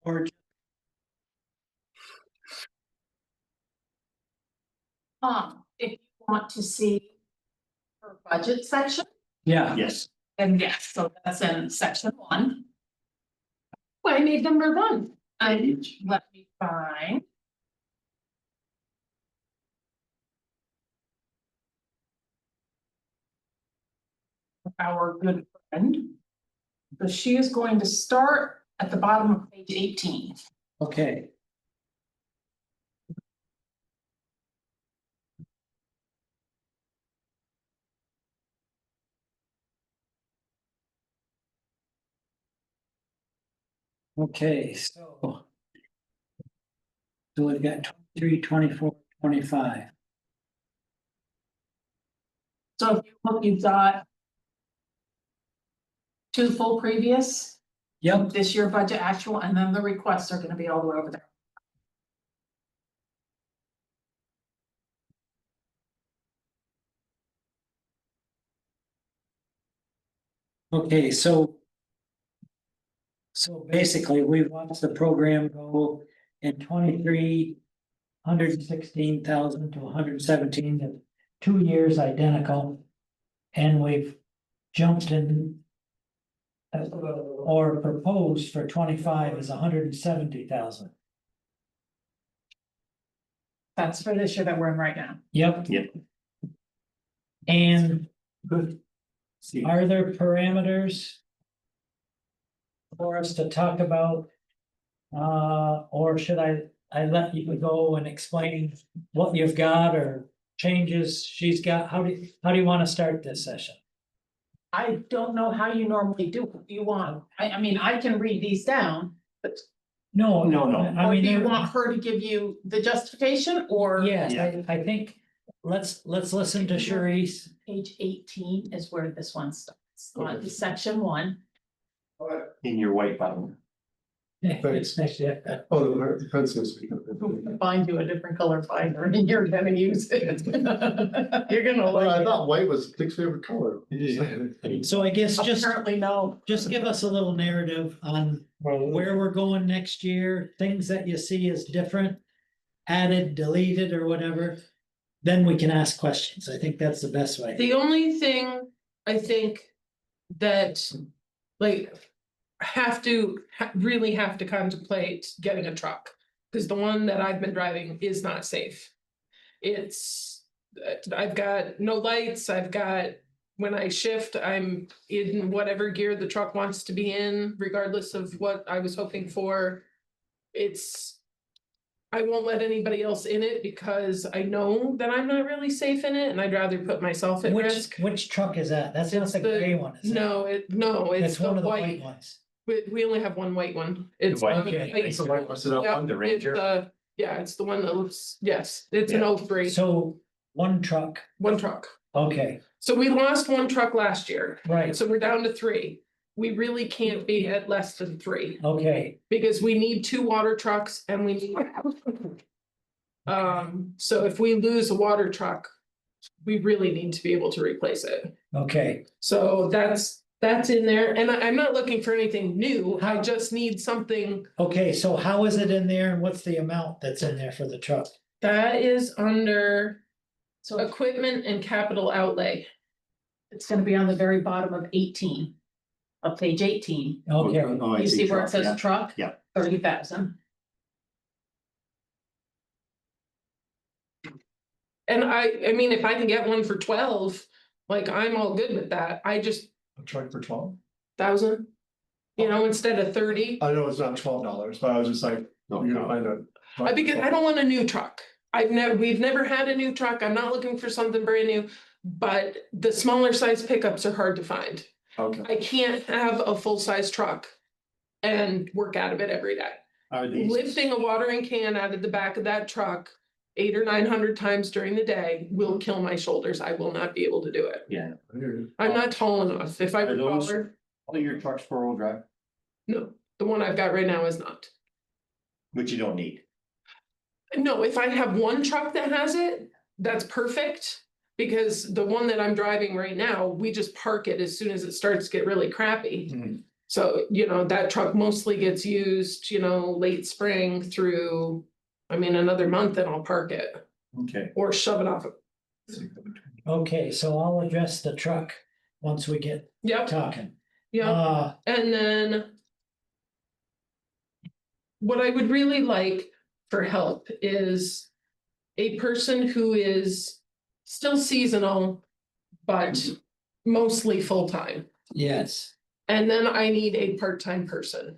Or If you want to see her budget section, yeah, Yes. then yes, so that's in section 1. Well, I made number 1. Let me find. Our good friend. So she is going to start at the bottom of page 18. okay. Okay, so we've got 23, 24, 25. So if you look, you've got 2 full previous, Yep, this year budget actual, and then the requests are gonna be all the way over there. okay, so basically, we watched the program go in 23, 116,000 to 117, the 2 years identical. And we've jumped in. Or proposed for 25 is 170,000. That's for this year that we're in right now. Yep. Yep. And Good. See, are there parameters for us to talk about? Or should I let you go and explain what you've got or changes she's got? How do you want to start this session? I don't know how you normally do, it. You want, I mean, I can read these down, but. No, No. I Or mean, do you there- want her to give you the justification or? yes, Yeah. I think let's listen to Sharice. Page 18 is where this one starts, on the section 1. in your white button. Thanks. Oh, the pencils. Find you a different color binder and you're gonna use it. You're gonna Well, I like thought white was Dick's favorite color. So I guess it. just Apparently no. give us a little narrative on where we're going next year, things that you see as different, added, deleted, or whatever. Then we can ask questions. I think that's the best way. The only thing I think that like really have to contemplate getting a truck. Cause the one that I've been driving is not safe. It's, I've got no lights, when I shift, I'm in whatever gear the truck wants to be in, regardless of what I was hoping for. I won't let anybody else in it because I know that I'm not really safe in it and I'd rather put myself at risk. Which truck is that? That's not the gray one, is it? No, it's It's one the of the white white, ones. we only have one white one. It's white, okay. It's the white one, sit up Yeah, on the the Ranger. yeah, it's the one that looks, yes, it's an Yeah. old breed, So one truck, one truck. okay, So we lost one truck last year, right, so we're down to 3. We really can't be at less than 3 okay, because we need 2 water trucks and we need. So if we lose a water truck, we really need to be able to replace it. okay. So that's in there, and I'm not looking for anything new, I just need something Okay, so how is it in there and what's the amount that's in there for the truck? that is under So equipment and capital outlay. it's gonna be on the very bottom of 18. Of page 18. Okay, Oh, I You see where it truck, says yeah. truck? Yeah. 30,000. And I mean, if I can get one for 12, like I'm all good with that, I just A truck for 1,000. You know, instead of 30, I know it's not $12, but I was just like, you know, I know. because I don't want a new truck. We've never had a new truck, I'm not looking for something brand new, but the smaller size pickups are hard to find. Okay. I can't have a full-size truck and work out of it every day. Are these? Lifting a watering can out of the back of that truck 800 or 900 times during the day will kill my shoulders. I will not be able to do it. Yeah. I'm not tall enough. If I Are were those- taller, All your trucks 4-wheel drive, no, the one I've got right now is not. which you don't need. No, if I have one truck that has it, that's perfect. Because the one that I'm driving right now, we just park it as soon as it starts to get really crappy. Mhm. So, that truck mostly gets used, late spring through, another month and I'll park it Okay. or shove it off. Okay, so I'll address the truck once we get Yep, talking. yep. And then what I would really like for help is a person who is still seasonal, but mostly full-time. yes, And then I need a part-time person.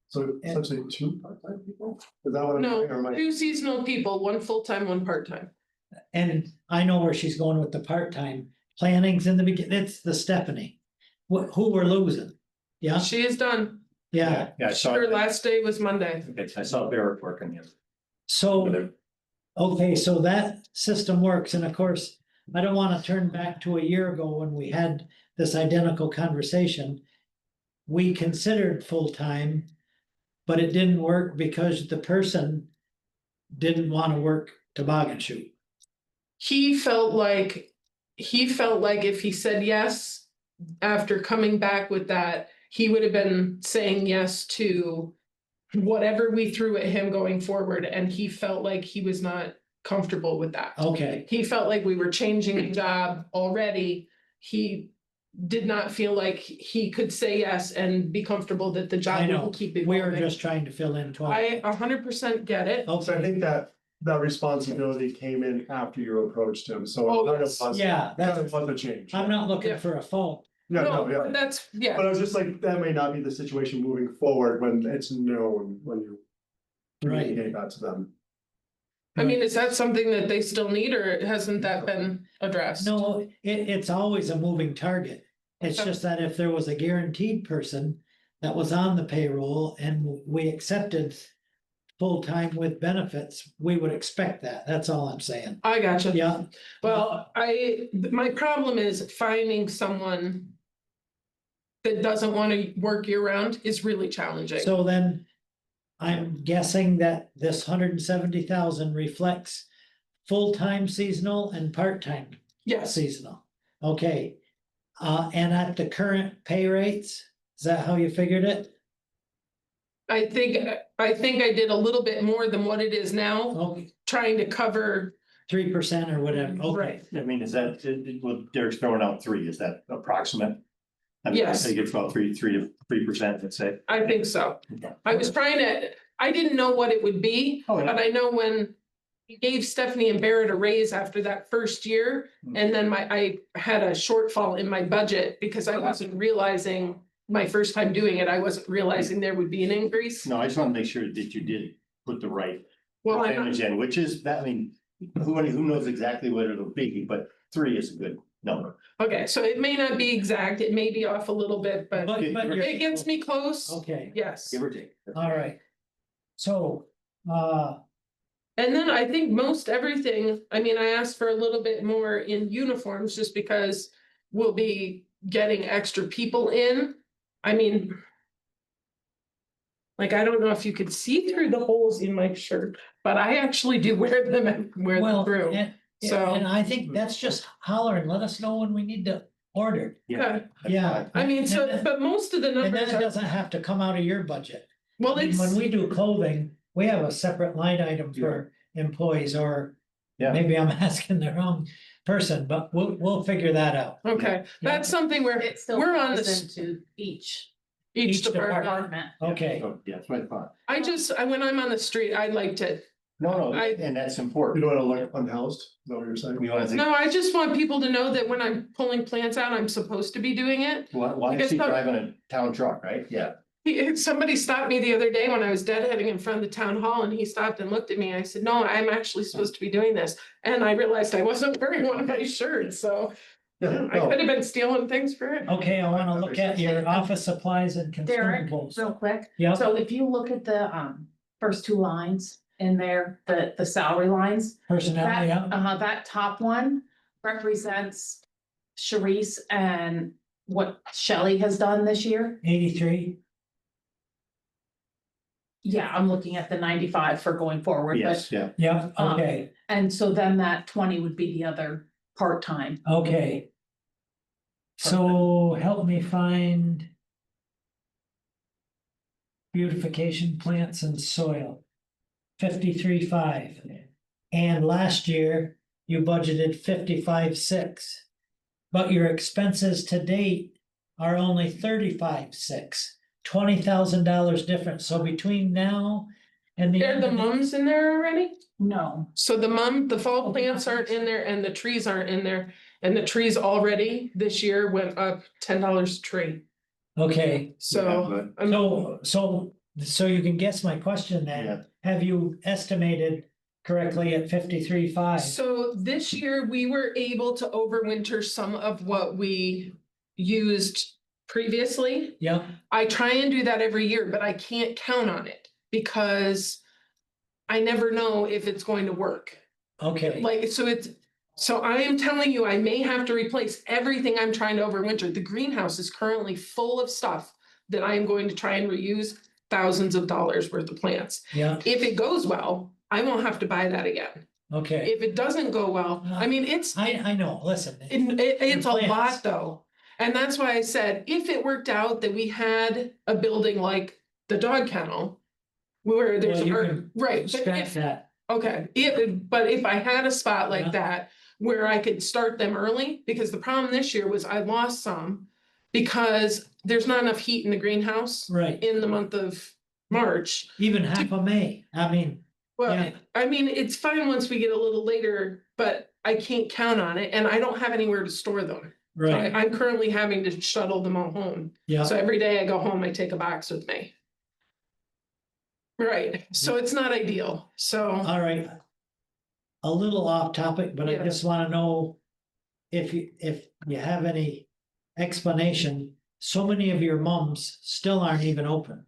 So essentially two part-time people? Is that what I'm No, hearing, or am I? two seasonal people, one full-time, one part-time. and I know where she's going with the part-time. Planning's in the beginning, it's the Stephanie. Who we're losing, yeah, She is done. yeah, Yeah, I saw, Her last day was Monday. okay, I saw Barrett working here. so. Okay, so that system works, and of course, I don't wanna turn back to a year ago when we had this identical conversation. We considered full-time, but it didn't work because the person didn't wanna work toboggan chute. He felt like if he said yes, after coming back with that, he would have been saying yes to whatever we threw at him going forward, and he felt like he was not comfortable with that. Okay, He felt like we were changing the job already. He did not feel like he could say yes and be comfortable that the I job know, will keep we were evolving. just trying to fill in 12. I 100% get it. So I Okay, think that responsibility came in after you approached him, so Oh, it kind of yes. was. yeah, Kind that's, of was a change. I'm not looking Yeah. for a fault. Yeah, No, no, yeah, that's, yeah. but I was just like, that may not be the situation moving forward when it's known, when you Right, communicate that to them. I mean, is that something that they still need, or hasn't that been addressed? no, it's always a moving target. It's Okay. just that if there was a guaranteed person that was on the payroll and we accepted full-time with benefits, we would expect that, that's all I'm saying. I gotcha. Yeah, Well, my problem is finding someone that doesn't want to work year round is really challenging. so then I'm guessing that this 170,000 reflects full-time seasonal and part-time Yes, seasonal. Okay, and at the current pay rates, is that how you figured it? I think I did a little bit more than what it is now, Okay, trying to cover. 3% or whatever, okay. Right. I mean, is that, well, Derek's throwing out 3, is that approximate? I mean, Yes. I think it's about 3%, let's say. I think so. Okay. I was trying to, I didn't know what it would be, Oh, yeah. but I know when we gave Stephanie and Barrett a raise after that first year, and then I had a shortfall in my budget because I wasn't realizing my first time doing it, I wasn't realizing there would be an increase. No, I just want to make sure that you did put the right Well, I'm not- percentage in, which is, that, I mean, who knows exactly what it'll be, but 3 is a good number. okay, so it may not be exact, it may be off a little bit, but But you're- it gets me close. Okay, Yes. Give or take. all right. So, And then I think most everything, I asked for a little bit more in uniforms just because we'll be getting extra people in. Like, I don't know if you could see through the holes in my shirt, but I actually do wear them and wear them well, through. and So- I think that's just holler and let us know when we need to order. Okay. Yeah. But most of the And then numbers it are, doesn't have to come out of your budget. well, it's, When we do clothing, we have a separate line item for employees, or Yeah. maybe I'm asking the wrong person, but we'll figure that out. okay, that's something where It still we're on falls this, into each each each department. department. Okay, So, yeah, that's my thought. When I'm on the street, I like to, No, I- and that's You important. don't wanna look unhoused, is that what you're saying? We want to think, no, I just want people to know that when I'm pulling plants out, I'm supposed to be doing it. why is because she some- driving a town truck, right? Yeah. Somebody stopped me the other day when I was deadheading in front of the town hall, and he stopped and looked at me. I said, no, I'm actually supposed to be doing this. And I realized I wasn't wearing one of my shirts, so Yeah, I no, could have been stealing things for it. okay, I wanna look at your office supplies and Derek, consumables. real quick, Yeah, so if you look at the first two lines in there, the salary lines. personnel, That, yeah, that top one represents Sharice and what Shelley has done this year. 83, Yeah, I'm looking at the 95 for going forward, Yes, but, yeah. yeah, okay, and so then that 20 would be the other part-time. okay. So help me find beautification plants and soil. 53.5. And last year you budgeted 55.6. But your expenses to date are only 35.6. $20,000 difference. So between now and the Are end the of the mums in there already? No, So the fall plants aren't in there and the trees aren't in there. And the trees already this year went up $10 a tree. Okay, So. I'm- so you can guess my question Yeah. then. Have you estimated correctly at 53.5? So this year, we were able to overwinter some of what we used previously. Yep, I try and do that every year, but I can't count on it because I never know if it's going to work. okay, Like, so I am telling you, I may have to replace everything I'm trying to overwinter. The greenhouse is currently full of stuff that I am going to try and reuse thousands of dollars worth of plants. yeah, If it goes well, I won't have to buy that again. okay. If it doesn't go well, I mean, it's I know, listen. it's a Plants. lot though. And that's why I said, if it worked out that we had a building like the dog kennel. Where there's, Well, you or- can right, but Scratch if, that, okay, but if I had a spot Yeah. like that. Where I could start them early, because the problem this year was I lost some. Because there's not enough heat in the greenhouse right, in the month of March. even half of May, I mean, Well, Yeah. I mean, it's fine once we get a little later, but I can't count on it and I don't have anywhere to store them. So right, I'm currently having to shuttle them all home. yeah, So every day I go home, I take a box with me. Right, so it's not ideal, so, all right. A little off topic, but I Yeah. just wanna know if you have any explanation. So many of your mums still aren't even open.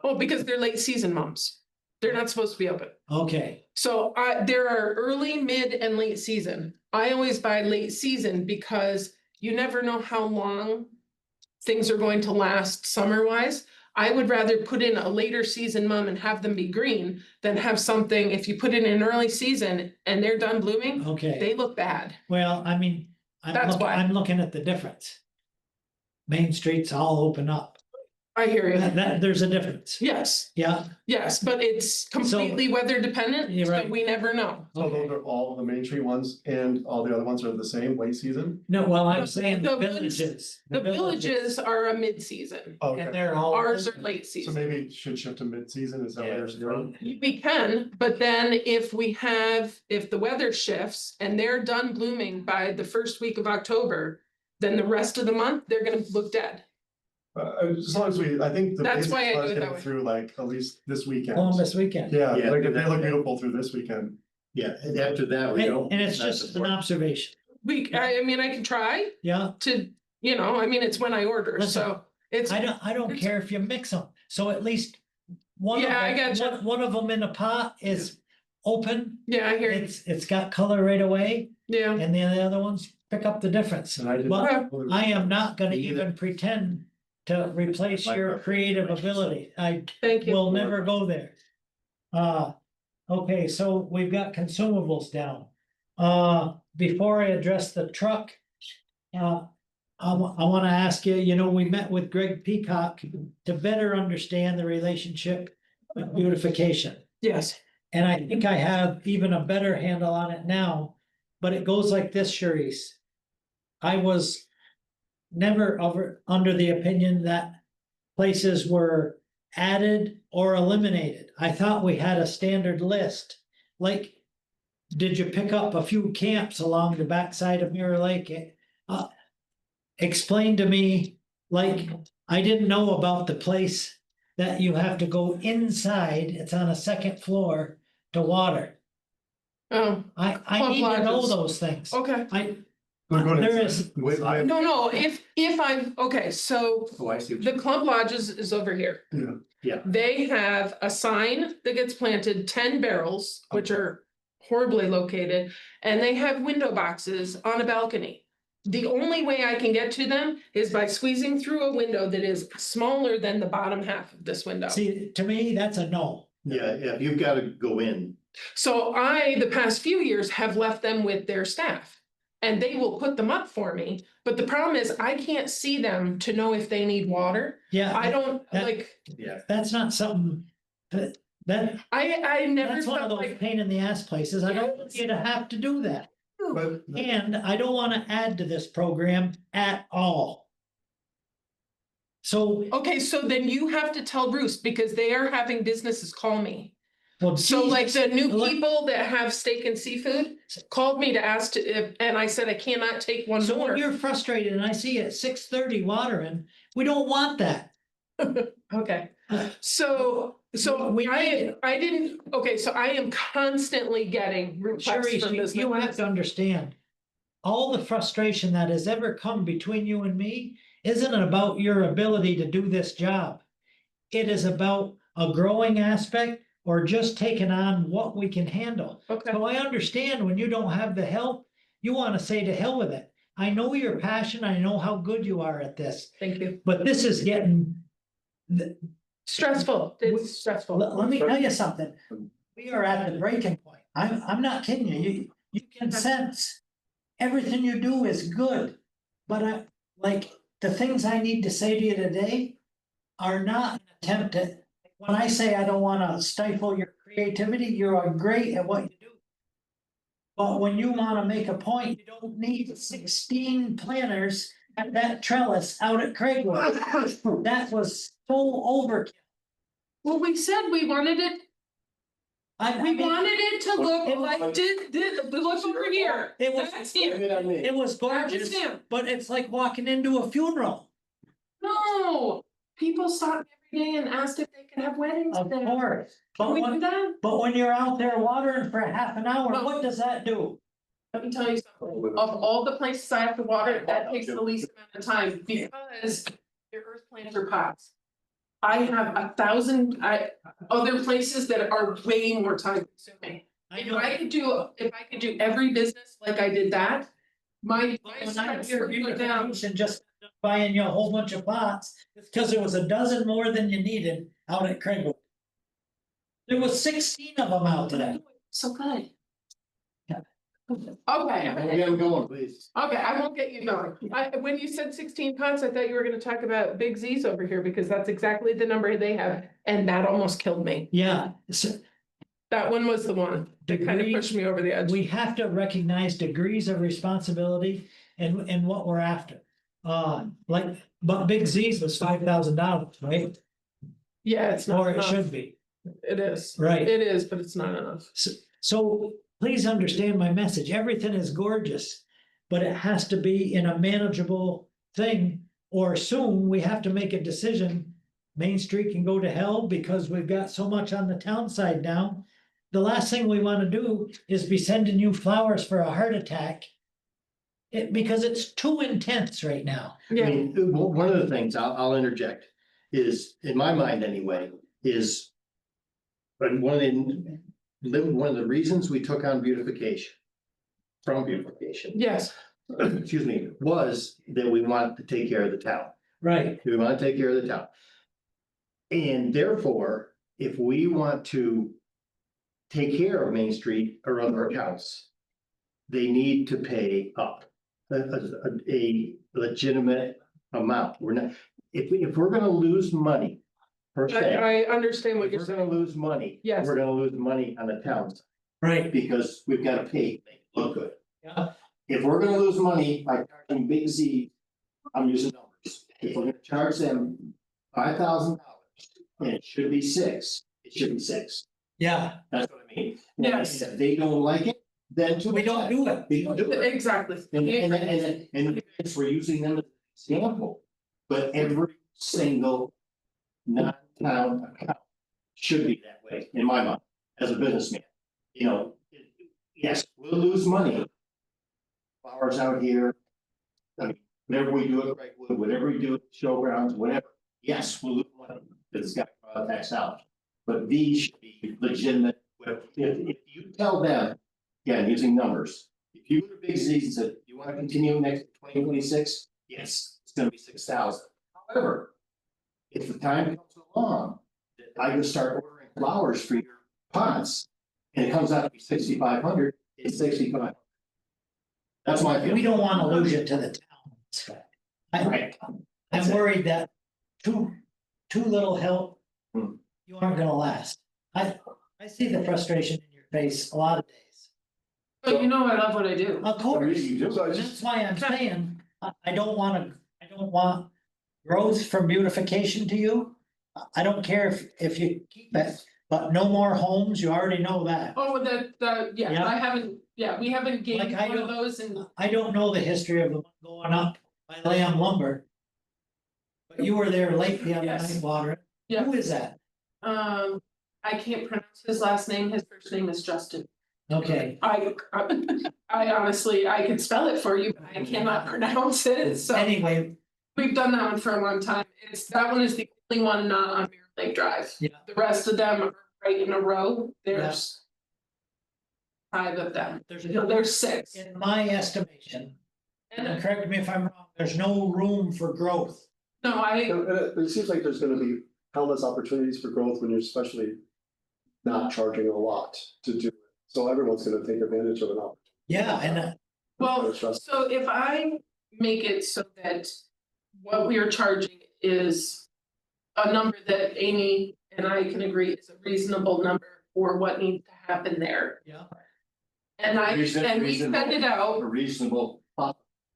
oh, because they're late season moms. They're not supposed to be open. Okay, So there are early, mid and late season. I always buy late season because you never know how long things are going to last summer wise. I would rather put in a later season mum and have them be green than have something, if you put in an early season and they're done blooming, okay. they look bad. Well, I mean, That's why. I'm looking at the difference. Main streets all open up. I hear you. There's a difference. Yes, Yeah, yes, but it's completely weather dependent, You're so right. we never know. So those are all the Main Street ones and all the other ones are the same late season? no, well, I'm The- saying the the villages. The villages are a mid-season, Okay, And they're all. ours are late so season. maybe it should shift to mid-season, is that what you're saying? We can, but then if the weather shifts and they're done blooming by the first week of October, then the rest of the month, they're gonna look dead. As long as I think the That's basics why I are do it that getting way. through like at least this weekend. Columbus weekend. Yeah, Yeah, like if they that- look beautiful through this weekend. Yeah, and after that, we don't. And it's not just an support. observation, I mean, I can try yeah, to, I mean, it's when I order, so it's, I don't It's- care if you mix them, so at least. One of Yeah, I them, gotcha. one of them in a pot is open, yeah, I hear you, it's got color right away, yeah. and the other ones pick up the difference. And I did. But I am not gonna Me either. even pretend to replace My your preference, creative I should say. ability, I Thank you. will never go there. Okay, so we've got consumables down. Before I address the truck. I wanna ask you, we met with Greg Peacock to better understand the relationship with beautification. Yes, And I think I have even a better handle on it now, but it goes like this, Sharice. I was never under the opinion that places were added or eliminated. I thought we had a standard list. Like, did you pick up a few camps along the backside of Mirror Lake? Explain to me, like, I didn't know about the place that you have to go inside, it's on a second floor to water. oh, I Club need to know lodges. those things. okay. We're going There inside. is- Wait, I- No, if I'm, okay, so Oh, I see. what the you- Club Lodges is over here. Yeah. They have a sign that gets planted, 10 barrels, which are horribly located, and they have window boxes on a balcony. The only way I can get to them is by squeezing through a window that is smaller than the bottom half of this window. See, to me, that's a no. Yeah, you've gotta go in. So the past few years, have left them with their staff. and they will put them up for me, but the problem is I can't see them to know if they need water. Yeah, I don't, That- like, Yeah. that's not something that, I never that's one of felt those like. pain in the ass places. I don't want you to have to do that. But And I don't wanna add to this program at all. So, Okay, so then you have to tell Bruce, because they are having businesses call me. well, So like the new Look- people that have steak and seafood called me to ask to, and I said, I cannot take one so when more. you're frustrated and I see at 6:30 watering, we don't want that. Okay, so I didn't, okay, so I am constantly getting requests Sharice, from you have businesses. to understand. All the frustration that has ever come between you and me isn't about your ability to do this job. It is about a growing aspect or just taking on what we can handle. Okay, So I understand when you don't have the help, you want to say to hell with it. I know your passion. I know how good you are at this, thank you. but this is getting. Stressful, it's stressful. Let me tell you something. We are at the breaking point. I'm not kidding you. You can sense everything you do is good. But like, the things I need to say to you today are not an attempt at, when I say I don't wanna stifle your creativity, you're great at what you do. But when you wanna make a point, you don't need 16 planters at that trellis out at Craigwood. That was so overkill. Well, we said we wanted it, I we mean, wanted it to It look was- like, look over here. It was- That's Blame him. it on me. it was That was gorgeous, him. but it's like walking into a funeral. No, people stop me every day and asked if they could have weddings Of there. course, Can but we do when, that? but when you're out there watering for half an hour, Well- what does that do? Let me tell you something, of all the places I have to water, that takes the least amount of time, because your earth plants are pots. I have 1,000, other places that are way more time consuming. If I could do every business like I did that, my When I stretch was your would go down. and just buying you a whole bunch of pots, it's because there was a dozen more than you needed out at Craigwood. There was 16 of them out there. So good. Yeah. Okay, Get him going, please. okay, I won't get you going. When you said 16 pots, I thought you were gonna talk about Big Z's over here, because that's exactly the number they have, and that almost killed me. Yeah, so That one was the one that kind of Degree- pushed me over the edge. we have to recognize degrees of responsibility and what we're after. Like, but Big Z's was $5,000, right? Yeah, it's not Or it enough. should be, It is. right? It is, but it's not enough. So please understand my message. Everything is gorgeous, but it has to be in a manageable thing. Or soon we have to make a decision. Main Street can go to hell because we've got so much on the town side now. The last thing we want to do is be sending you flowers for a heart attack. Because it's too intense right now. I Yeah, mean, one of the things I'll interject is, in my mind anyway, is. But one of the reasons we took on beautification. From beautification, yes, excuse me, was that we wanted to take care of the town. Right. We want to take care of the town. And therefore, if we want to take care of Main Street or other accounts, they need to pay up a legitimate amount. We're not, if we're gonna lose money per se, I understand what if you're we're gonna saying. lose money, Yes. we're gonna lose money on the towns Right. because we've got to pay to make it look good. Yeah. If we're gonna lose money by charging Big Z, I'm using numbers, if we're gonna charge them $5,000 and it should be 6, it should be 6. Yeah, That's what I mean. Yes. If they don't like it, then too we don't bad. do it. We don't do it. Exactly. And we're using them as an example, but every single non-town account should be that way, in my mind, as a businessman. You know, yes, we'll lose money. Flowers out here. I mean, whatever we do at Brightwood, whatever we do at showgrounds, whatever, yes, we'll lose money, because it's got tax dollars. But these should be legitimate, if you tell them, again, using numbers, if you go to Big Z and said, you wanna continue next 2026, yes, it's gonna be 6,000. However, if the time comes along, that I can start ordering flowers for your pots, and it comes out to be 6,500, it's 6,500. That's my We feeling. don't wanna lose you to the town. aspect. Right. I'm That's it. worried that too little help, Hmm. you aren't gonna last. I see the frustration in your face a lot of days. But you know, I love what I do. Of course, You do. So I that's just, why I'm saying, I don't want growth from beautification to you. I don't care if you keep it, but no more homes, you already know that. Oh, yeah, Yeah. I haven't, yeah, we haven't gained Like I one of don't- those and I don't know the history of the one going up by Lamb Lumber. But you were there late the other Yes. night, Water. Yeah. Who is that? I can't pronounce his last name, his first name is Justin. Okay, I honestly, I could spell it for you, but I cannot pronounce it, so anyway, we've done that one for a long time. That one is the only one not on Mirror Lake Drive. Yeah. The rest of them are right in a row, there's 5 of them, there's 6. in my estimation, and And correct me if I'm wrong, there's no room for growth. no, it seems like there's gonna be countless opportunities for growth when you're especially not charging a lot to do it. So everyone's gonna take advantage of an opportunity. Yeah, and well, Trust. so if I make it so that what we are charging is a number that Amy and I can agree is a reasonable number for what needs to happen there. Yeah. And we send it out, A reasonable,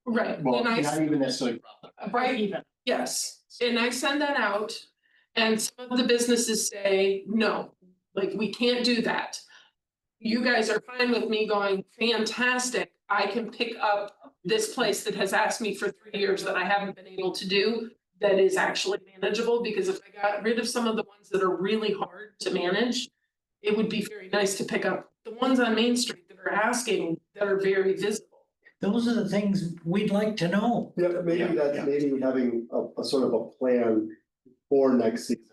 right, well, and I, not even necessarily profit. right, Even. yes, and I send that out. And some of the businesses say, no, like, we can't do that. You guys are fine with me going, fantastic, I can pick up this place that has asked me for 3 years that I haven't been able to do. That is actually manageable, because if I got rid of some of the ones that are really hard to manage. It would be very nice to pick up the ones on Main Street that are asking, that are very visible. those are the things we'd like to know. Yeah, Yeah, maybe that's yeah. maybe having a sort of a plan for next season,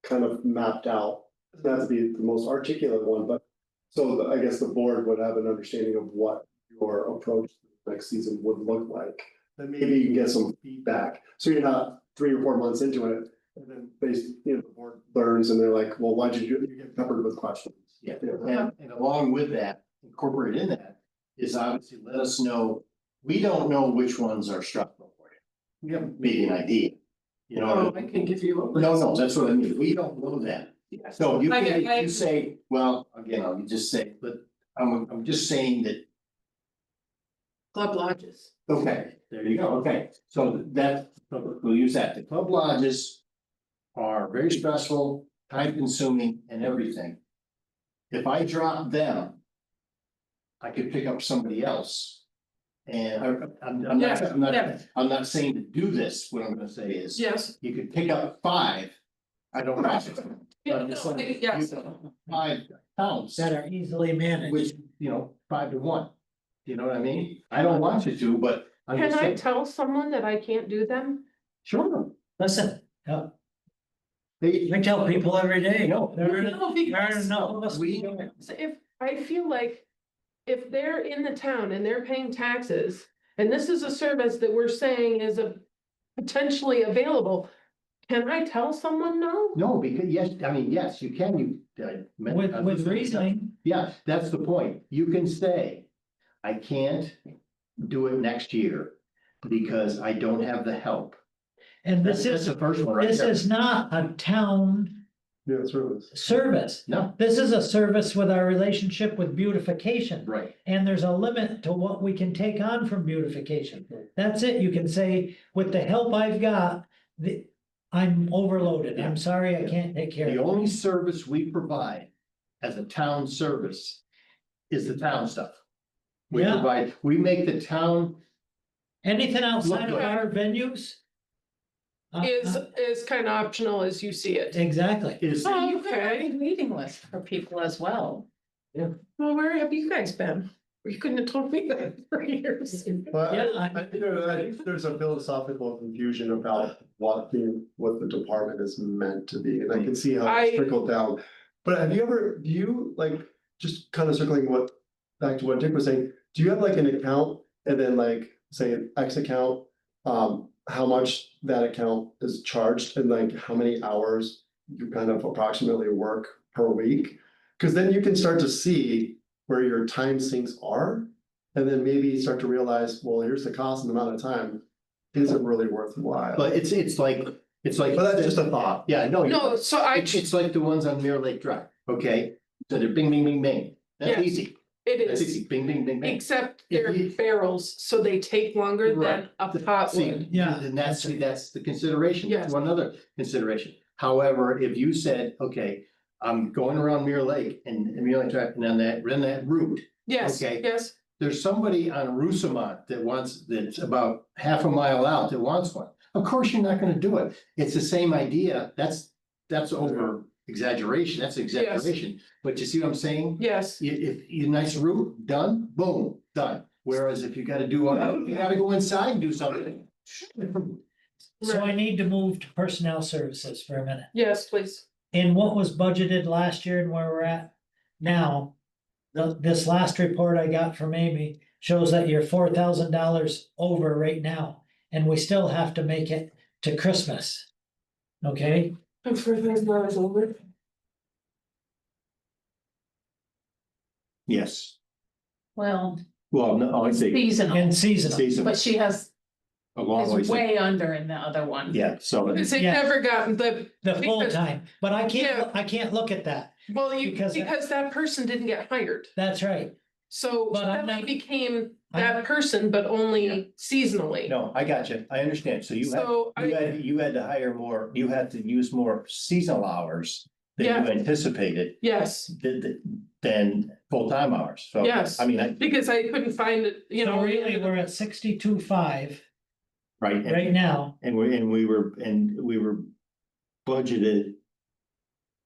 kind of mapped out. Doesn't have to be the most articulate one, but so I guess the board would have an understanding of what your approach to the next season would look like. Then maybe you can get some feedback, so you're not 3 or 4 months into it, and then the board learns and they're like, well, why'd you do it? You get peppered with questions. Yeah, Yeah. and along with that, incorporated in that, is obviously let us know, we don't know which ones are structural for you. We haven't made an idea, you know. Oh, I can give you a. No, that's what I mean, we don't know that. So you I- can, you say, well, again, I'll just say, but I'm just saying that, Club lodges. okay, there you go, okay. So that, we'll use that, the club lodges are very stressful, time consuming and everything. If I drop them, I could pick up somebody else. And I'm not saying to do this, what I'm gonna say is. Yes. You could pick up 5, I don't know. Yeah, I'm just no, saying, yes. you can- 5 towns, That are easily managed. which, 5 to 1. You know what I mean? I don't want you to, but I'm Can just I saying, tell someone that I can't do them? sure. Listen, They, we tell people every day, No. there are No, there are because enough of us. We- if, I feel like if they're in the town and they're paying taxes, and this is a service that we're saying is a potentially available, can I tell someone no? no, because yes, I mean, yes, you can, With reasoning, Yeah, that's the point. You can say, I can't do it next year because I don't have the help. and this That's is, the first one right this there. is not a town Yeah, it's really. service. No, This is a service with our relationship with beautification. right. And there's a limit to what we can take on from beautification. That's it. You can say, with the help I've got, I'm overloaded. I'm sorry, I can't take care of The it. only service we provide as a town service is the town stuff. We Yeah. provide, we make the town, Anything outside of Look, our venues? Is kind of optional as you see it. Exactly. is, Oh, You could have okay. a waiting list for people as well. Well, where have you guys been? You couldn't have told me that for years. But Yeah, I think there's a philosophical confusion about what the department is meant to be, and I can see how I- it's trickled down. But have you ever, do you like, just kind of circling back to what Dick was saying, do you have like an account and then like, say an X account? How much that account is charged and like how many hours you kind of approximately work per week? Cause then you can start to see where your time sinks are. And then maybe start to realize, well, here's the cost and amount of time, isn't really worthwhile. But it's like. But that's just a thought. Yeah, no. you're No, right. so I, It's like the ones on Mirror Lake Drive, okay? So they're bing, bing, bing, bing. That's Yes. easy. it That's is, easy. Bing, bing, bing, bing. except If they're you- barrels, so they take longer than Right. a pot See, would. Yeah. and that's the consideration. Yes. One other consideration. However, if you said, okay, I'm going around Mirror Lake and Mirror Lake Drive and on that route. Yes, Okay. yes, There's somebody on Rosamont that's about half a mile out that wants one. Of course, you're not gonna do it. It's the same idea. That's over exaggeration. That's exaggeration. But you see what I'm saying? yes. If you nice route, done, boom, done. Whereas if you gotta do, you gotta go inside and do something. So I need to move to personnel services for a minute. Yes, please. In what was budgeted last year and where we're at now. This last report I got from Amy shows that you're $4,000 over right now, and we still have to make it to Christmas. Okay, I'm $4,000 over. Yes. Well, Well, no, I say seasonal, and seasonal. season, but she has, a long way. is way under in the other one. Yeah, so. Because they Yeah. never gotten the, The full because- time, but I Yeah. can't look at that. well, Because because that person didn't get hired. That's right. So But I'm Shelley not- became that person, but only seasonally. No, I got you. I understand. So So you had to hire more, you had to use more seasonal hours than Yeah. you anticipated yes, than full-time hours. So, Yes. I mean, because I couldn't find it, you So know. really, we're at 62.5 right, right now. and we were budgeted.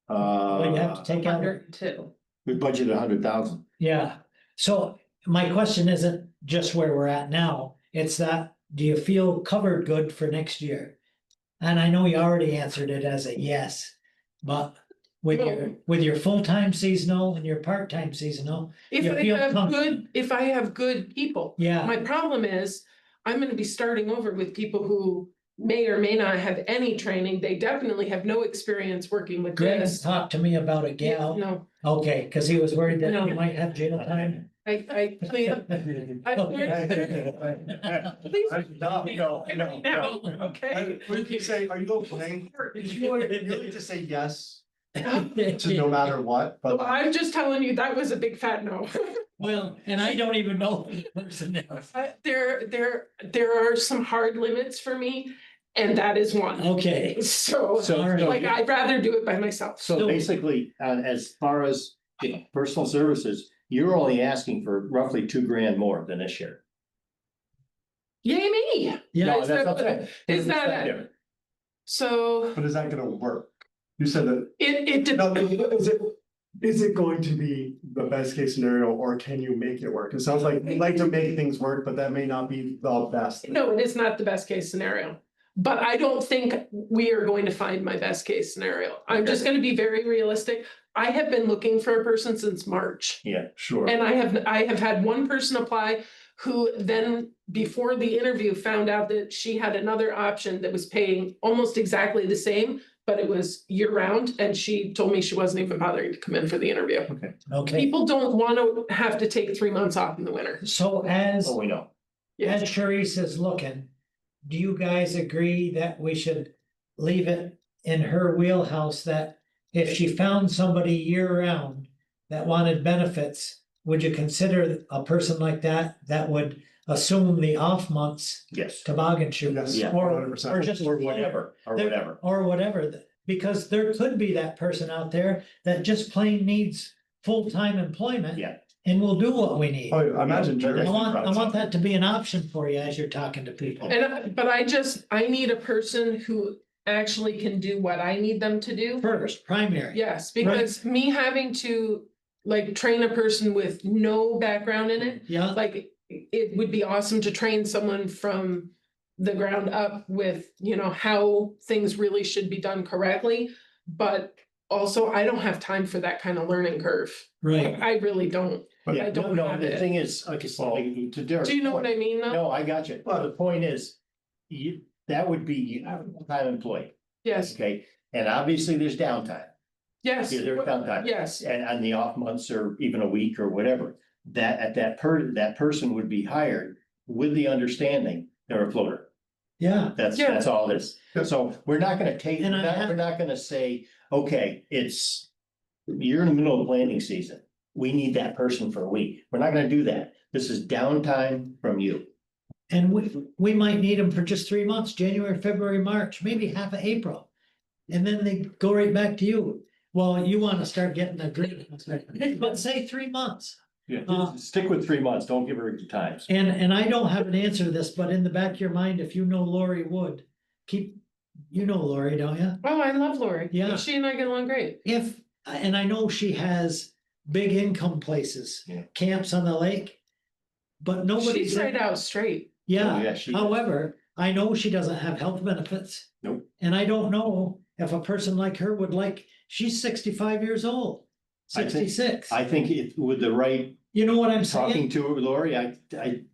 But you have to take out, 102. We budgeted 100,000. yeah. So my question isn't just where we're at now, it's that, do you feel covered good for next year? And I know you already answered it as a yes, but with your full-time seasonal and your part-time seasonal, If you I feel have comfortable. if I have good people. yeah, My problem is, I'm gonna be starting over with people who may or may not have any training. They definitely have no experience working with Greg this. talked to me about a Yeah, gal, no, okay, cause he was worried that No. he might have jail time. I clean. Please. No, okay. Would you say, are you okay? You need to say yes to no matter what, Well, but I'm just telling you, that was a big fat no. Well, and I don't even know who the person is. There are some hard limits for me, and that is one. Okay, So, So, All right. like, I'd rather do it by myself. so basically, as far as personal services, you're only asking for roughly $2,000 more than this year. Yay me! yeah, No, Is that's that- what I'm saying. is that it? Different. So is that gonna work? You said that, it no, did, is it going to be the best case scenario, or can you make it work? It sounds like you like to make things work, but that may not be the best. no, it is not the best case scenario. But I don't think we are going to find my best case scenario. I'm just gonna be very realistic. I have been looking for a person since March. Sure. And I have had one person apply who then, before the interview, found out that she had another option that was paying almost exactly the same, but it was year round, and she told me she wasn't even bothering to come in for the interview. okay. People don't want to have to take 3 months off in the winter. So as Oh, we know. Yeah, Charisse is looking, do you guys agree that we should leave it in her wheelhouse that if she found somebody year round that wanted benefits, would you consider a person like that would assume the off months Yes. toboggan shoes? Yes, Yeah. Or 100%. just Or whatever, Or whatever, because there could be that person out there that just plain needs full-time employment. Yeah. And will do what we need. Oh, I imagine. Yeah, but Jerry- I want that to be an option for you as you're talking to people. but I need a person who actually can do what I need them to do. First, primary. Yes, because me having to like train a person with no background in it, Yeah, like it would be awesome to train someone from the ground up with, you know, how things really should be done correctly. But also, I don't have time for that kind of learning curve. right. I really don't. Yeah, I don't no, have the it. thing is, like I said, like, to Derek's Do you know what point- I mean though? No, I got you. Well, the point is, that would be a full-time employee, Yes, okay? And obviously there's downtime. yes. Yeah, there's downtime. Yes, And on the off months or even a week or whatever. that at that person would be hired with the understanding they're a floater. Yeah, Yeah. That's all it is. So we're not gonna take, And I have- we're not gonna say, okay, you're in the middle of planting season. We need that person for a week. We're not gonna do that. This is downtime from you. and we might need them for just 3 months, January, February, March, maybe half of April. And then they go right back to you. Well, you wanna start getting a green, but say 3 months. Yeah, stick with 3 months. Don't give her times. And I don't have an answer to this, but in the back of your mind, if you know Lori Wood, you know Lori, don't you? Oh, I love Lori. Yeah. She and I get along great. And I know she has big income places, Yeah. camps on the lake. But nobody's, She's right out straight. Oh, yeah, yeah, she is. however, I know she doesn't have health benefits. Nope. And I don't know if a person like her would she's 65 years old, I think- 66. I think with the right, You know what I'm talking saying? to Lori,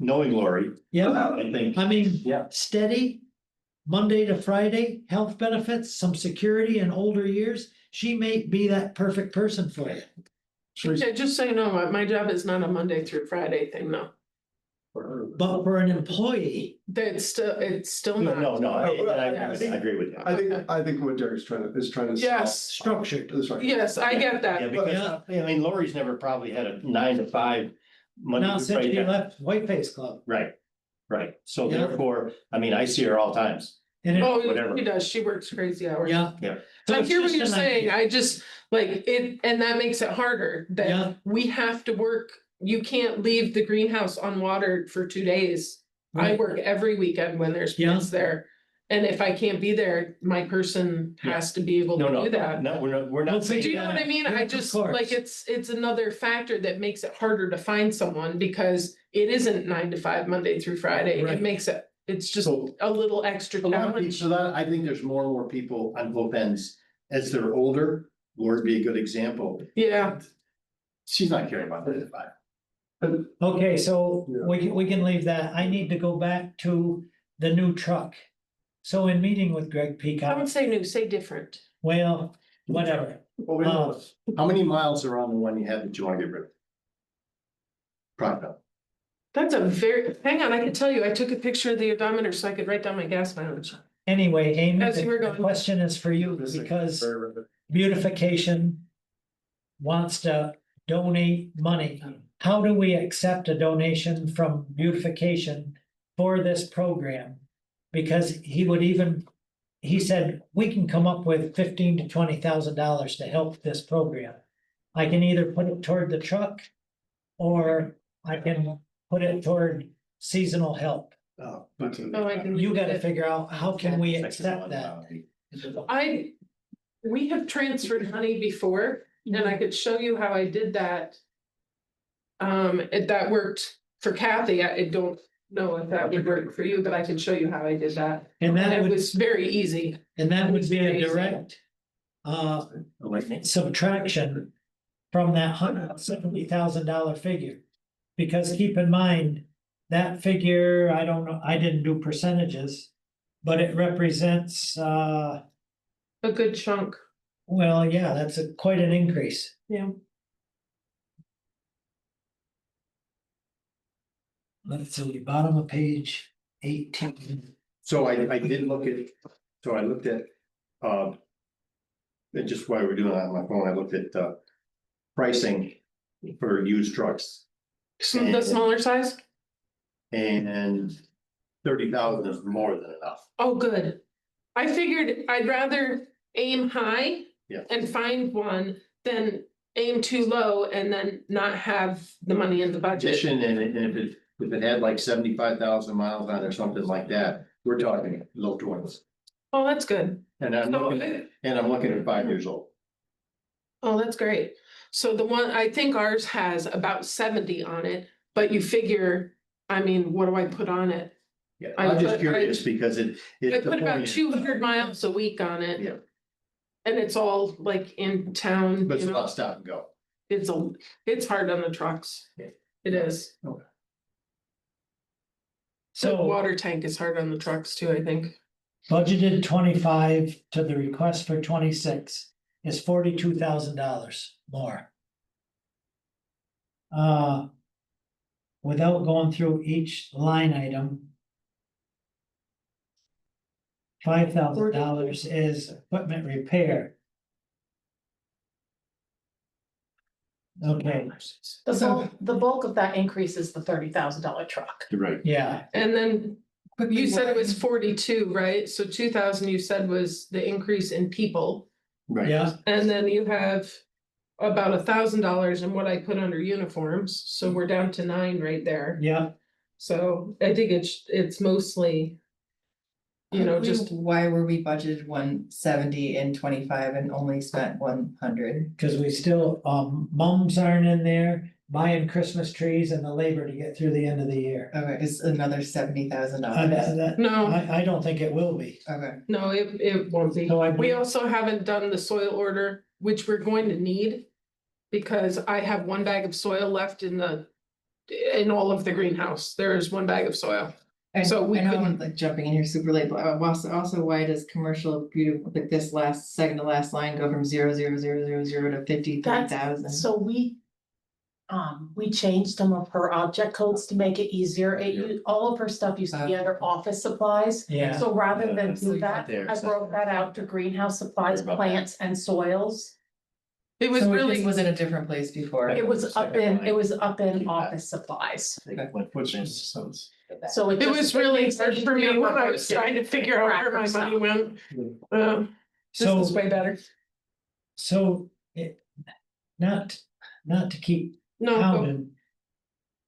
knowing Lori, Yeah, I think, I mean, yeah. steady, Monday to Friday, health benefits, some security in older years. She may be that perfect person for you. Yeah, just so you know, my job is not a Monday through Friday thing, no. But for an employee, It's still No, not. no, I agree with you. I think what Derek's trying to sell. Yes, structured. Is right. yes, I get Yeah, that. because, I mean, Lori's never probably had a 9 to 5. Monday Now through since she Friday. left Whiteface Club. Right, right. So Yeah. therefore, I mean, I see her all times. And Oh, Whatever. she does. She works crazy hours. yeah. Yeah. So I it's hear what just you're an saying. idea. I just like it, and that makes it harder Yeah. that we have to work. You can't leave the greenhouse unwatered for 2 days. I Right. work every weekend when there's Yeah. plants there. And if I can't be there, my person has to be able No, to no, do that. no, we're Well, not saying. Do you know what I mean? Yeah, I of just course. like it's another factor that makes it harder to find someone because it isn't 9 to 5, Monday through Friday. Right. It makes it's just So a little extra a lot of people, challenge. so that, I think there's more and more people on both ends. As they're older, Lori'd be a good example. Yeah, She's not caring about 35. Okay, so Yeah. we can leave that. I need to go back to the new truck. So in meeting with Greg I would Peacock, say new, say different. well, whatever. Well, we don't know. How many miles are on the one you have that you wanna get rid of? Probably. That's a hang on, I can tell you, I took a picture of the odometer so I could write down my gas mileage. Anyway, Amy, As you were the going. question is for you because beautification wants to donate money. How do we accept a donation from beautification for this program? Because he said, we can come up with $15,000 to $20,000 to help this program. I can either put it toward the truck or I can put it toward seasonal help. Oh, I can. You gotta figure out, how can we accept that? We have transferred money before, and I could show you how I did that. That worked for Kathy. I don't know if that would work for you, but I can show you how I did that. And And that it would, was very easy. and that would be a Amazing. direct subtraction from that $170,000 figure. Because keep in mind, that figure, I don't know, I didn't do percentages, but it represents, A good chunk. well, yeah, that's quite an increase. Yeah. Let's see, bottom of page 18. So I did look at, so I looked at, and just while we're doing that on my phone, I looked at, pricing for used trucks. The smaller size? And 30,000 is more than enough. Oh, good. I figured I'd rather aim high. Yeah. And find one than aim too low and then not have the money in the budget. Addition, and if it had like 75,000 miles on it or something like that, we're talking low 20s. Oh, that's good. And I'm looking at 5 years old. Oh, that's great. So the one, I think ours has about 70 on it, but you figure, I mean, what do I put on it? Yeah, I I'm just put- curious because I put about 200 miles a week on it. Yeah. And it's all like in town, But it's you know, about stop and go. it's hard on the trucks. Yeah. It is. The So water tank is hard on the trucks too, I think. budgeted 25 to the request for 26 is $42,000 more. without going through each line item. $5,000 is equipment repair. Okay, The bulk of that increase is the $30,000 truck. You're right. yeah, And then you said it was 42, right? So 2,000 you said was the increase in people. Right. yeah, And then you have about $1,000 in what I put under uniforms, so we're down to 9 right there. yeah. So I think it's mostly. You know, just, Why were we budgeted 170 in 25 and only spent 100? Cause we still, mums aren't in there, buying Christmas trees and the labor to get through the end of the year. Okay, it's another $70,000. no, I don't think it will be. Okay, no, it won't be. So I- We also haven't done the soil order, which we're going to need. Because I have 1 bag of soil left in all of the greenhouse. There is 1 bag of soil. and So we I know I'm couldn't- like jumping in here super late, but also why does commercial beauty, like this second to last line go from 0,0,0,0,0 to 53,000? So we changed some of her object codes to make it easier. All of her stuff used to be under office supplies. Yeah, So rather Yeah, than that's do that, there, I so- broke that out to greenhouse supplies, Sorry about plants and soils. It was So really. this was in a different place before. It was up in office supplies. Which makes sense. So It was really hard for me when I was trying to figure out where my money went. This so, is way better. so it, not to keep No, pounding.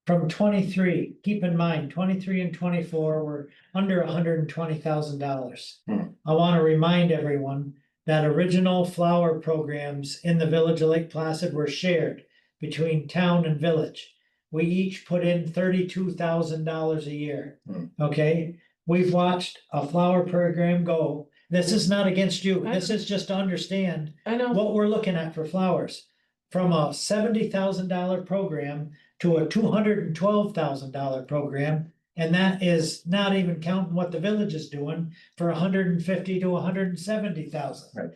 From 23, keep in mind, 23 and 24 were under $120,000. Hmm. I wanna remind everyone that original flower programs in the village of Lake Placid were shared between town and village. We each put in $32,000 a year, Hmm. okay? We've watched a flower program go. This is not against you, this is just to understand I know. what we're looking at for flowers. From a $70,000 program to a $212,000 program. And that is not even counting what the village is doing for $150,000 to $170,000. Right.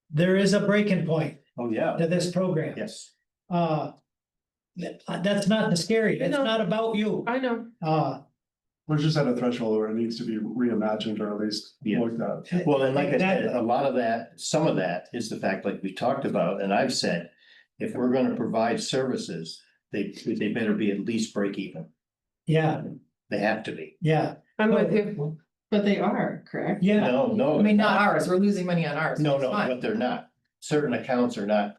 There is a breaking point Oh, yeah, to this program. yes. That's not to scare you, it's No. not about you. I know. We're just at a threshold where it needs to be reimagined or at least Yeah. looked at. Well, and like I said, Exactly. a lot of that, some of that is the fact, like we talked about, and I've said, if we're gonna provide services, they better be at least break even. Yeah, They have to be. yeah. I'm with you. But they are, correct? Yeah, No. I mean, not ours, we're losing money on ours. No, it's no, fine. but they're not. Certain accounts are not.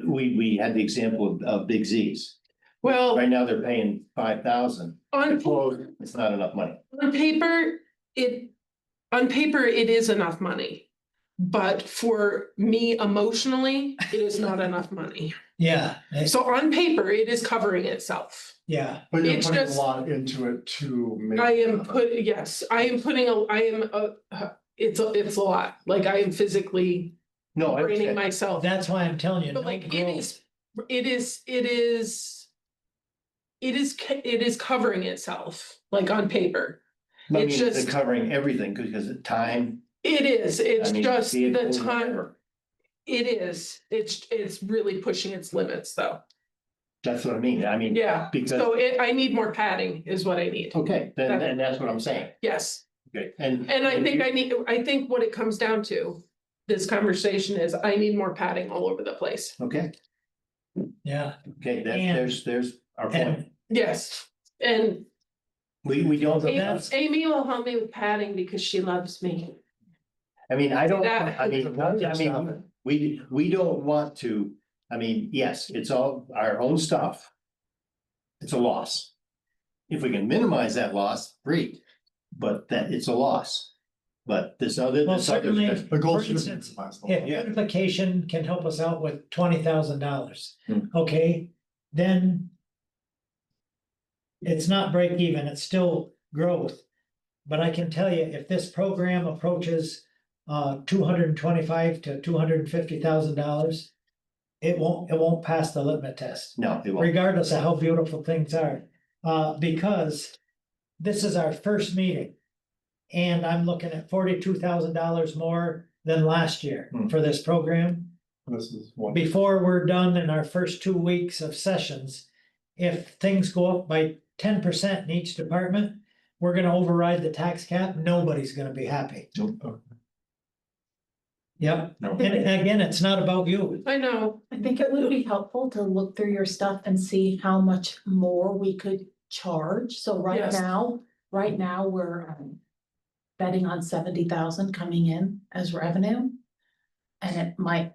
We had the example of Big Z's. Well, Right now, they're paying 5,000. on It's not enough money. paper, it is enough money. But for me emotionally, it is not enough money. yeah, So on paper, it is covering itself. yeah, But you're It's putting a just- lot into it to make. I am yes, I am putting it's a lot, like I am physically No, I draining understand. myself. that's why I'm telling you. But no like it growth. it is covering itself, like on paper. I mean, it's they're just- covering everything because of time. It is, it's I mean, just the vehicles, time, whatever. it is, it's really pushing its limits though. That's what I mean. I mean, Yeah, because, so I need more padding is what I need. okay, then that's what I'm saying. Yes, Okay, and I think what it comes down to, this conversation is I need more padding all over the place. Okay, Yeah, okay, And- there's our point. and Yes, and We don't, that's- Amy will help me with padding because she loves me. I mean, I don't, That- I mean, we don't want to, I mean, yes, it's all our own stuff. It's a loss. If we can minimize that loss, great, but that it's a loss. But this other. Well, this other- certainly- The goal For should be. instance, last if Yeah. beautification can help us out with $20,000, Hmm. okay, then. It's not break even, it's still growth. But I can tell you, if this program approaches $225,000 to $250,000. It won't pass the litmus test, No, it won't. regardless of how beautiful things are, because. This is our first meeting. And I'm looking at $42,000 more than last year Hmm. for this program. This is one. Before we're done in our first 2 weeks of sessions, if things go up by 10% in each department, we're gonna override the tax cap, nobody's gonna be happy. Yep, No. and again, it's not about you. I know, I think it would be helpful to look through your stuff and see how much more we could charge. So Yes. right now, we're betting on 70,000 coming in as revenue. And it might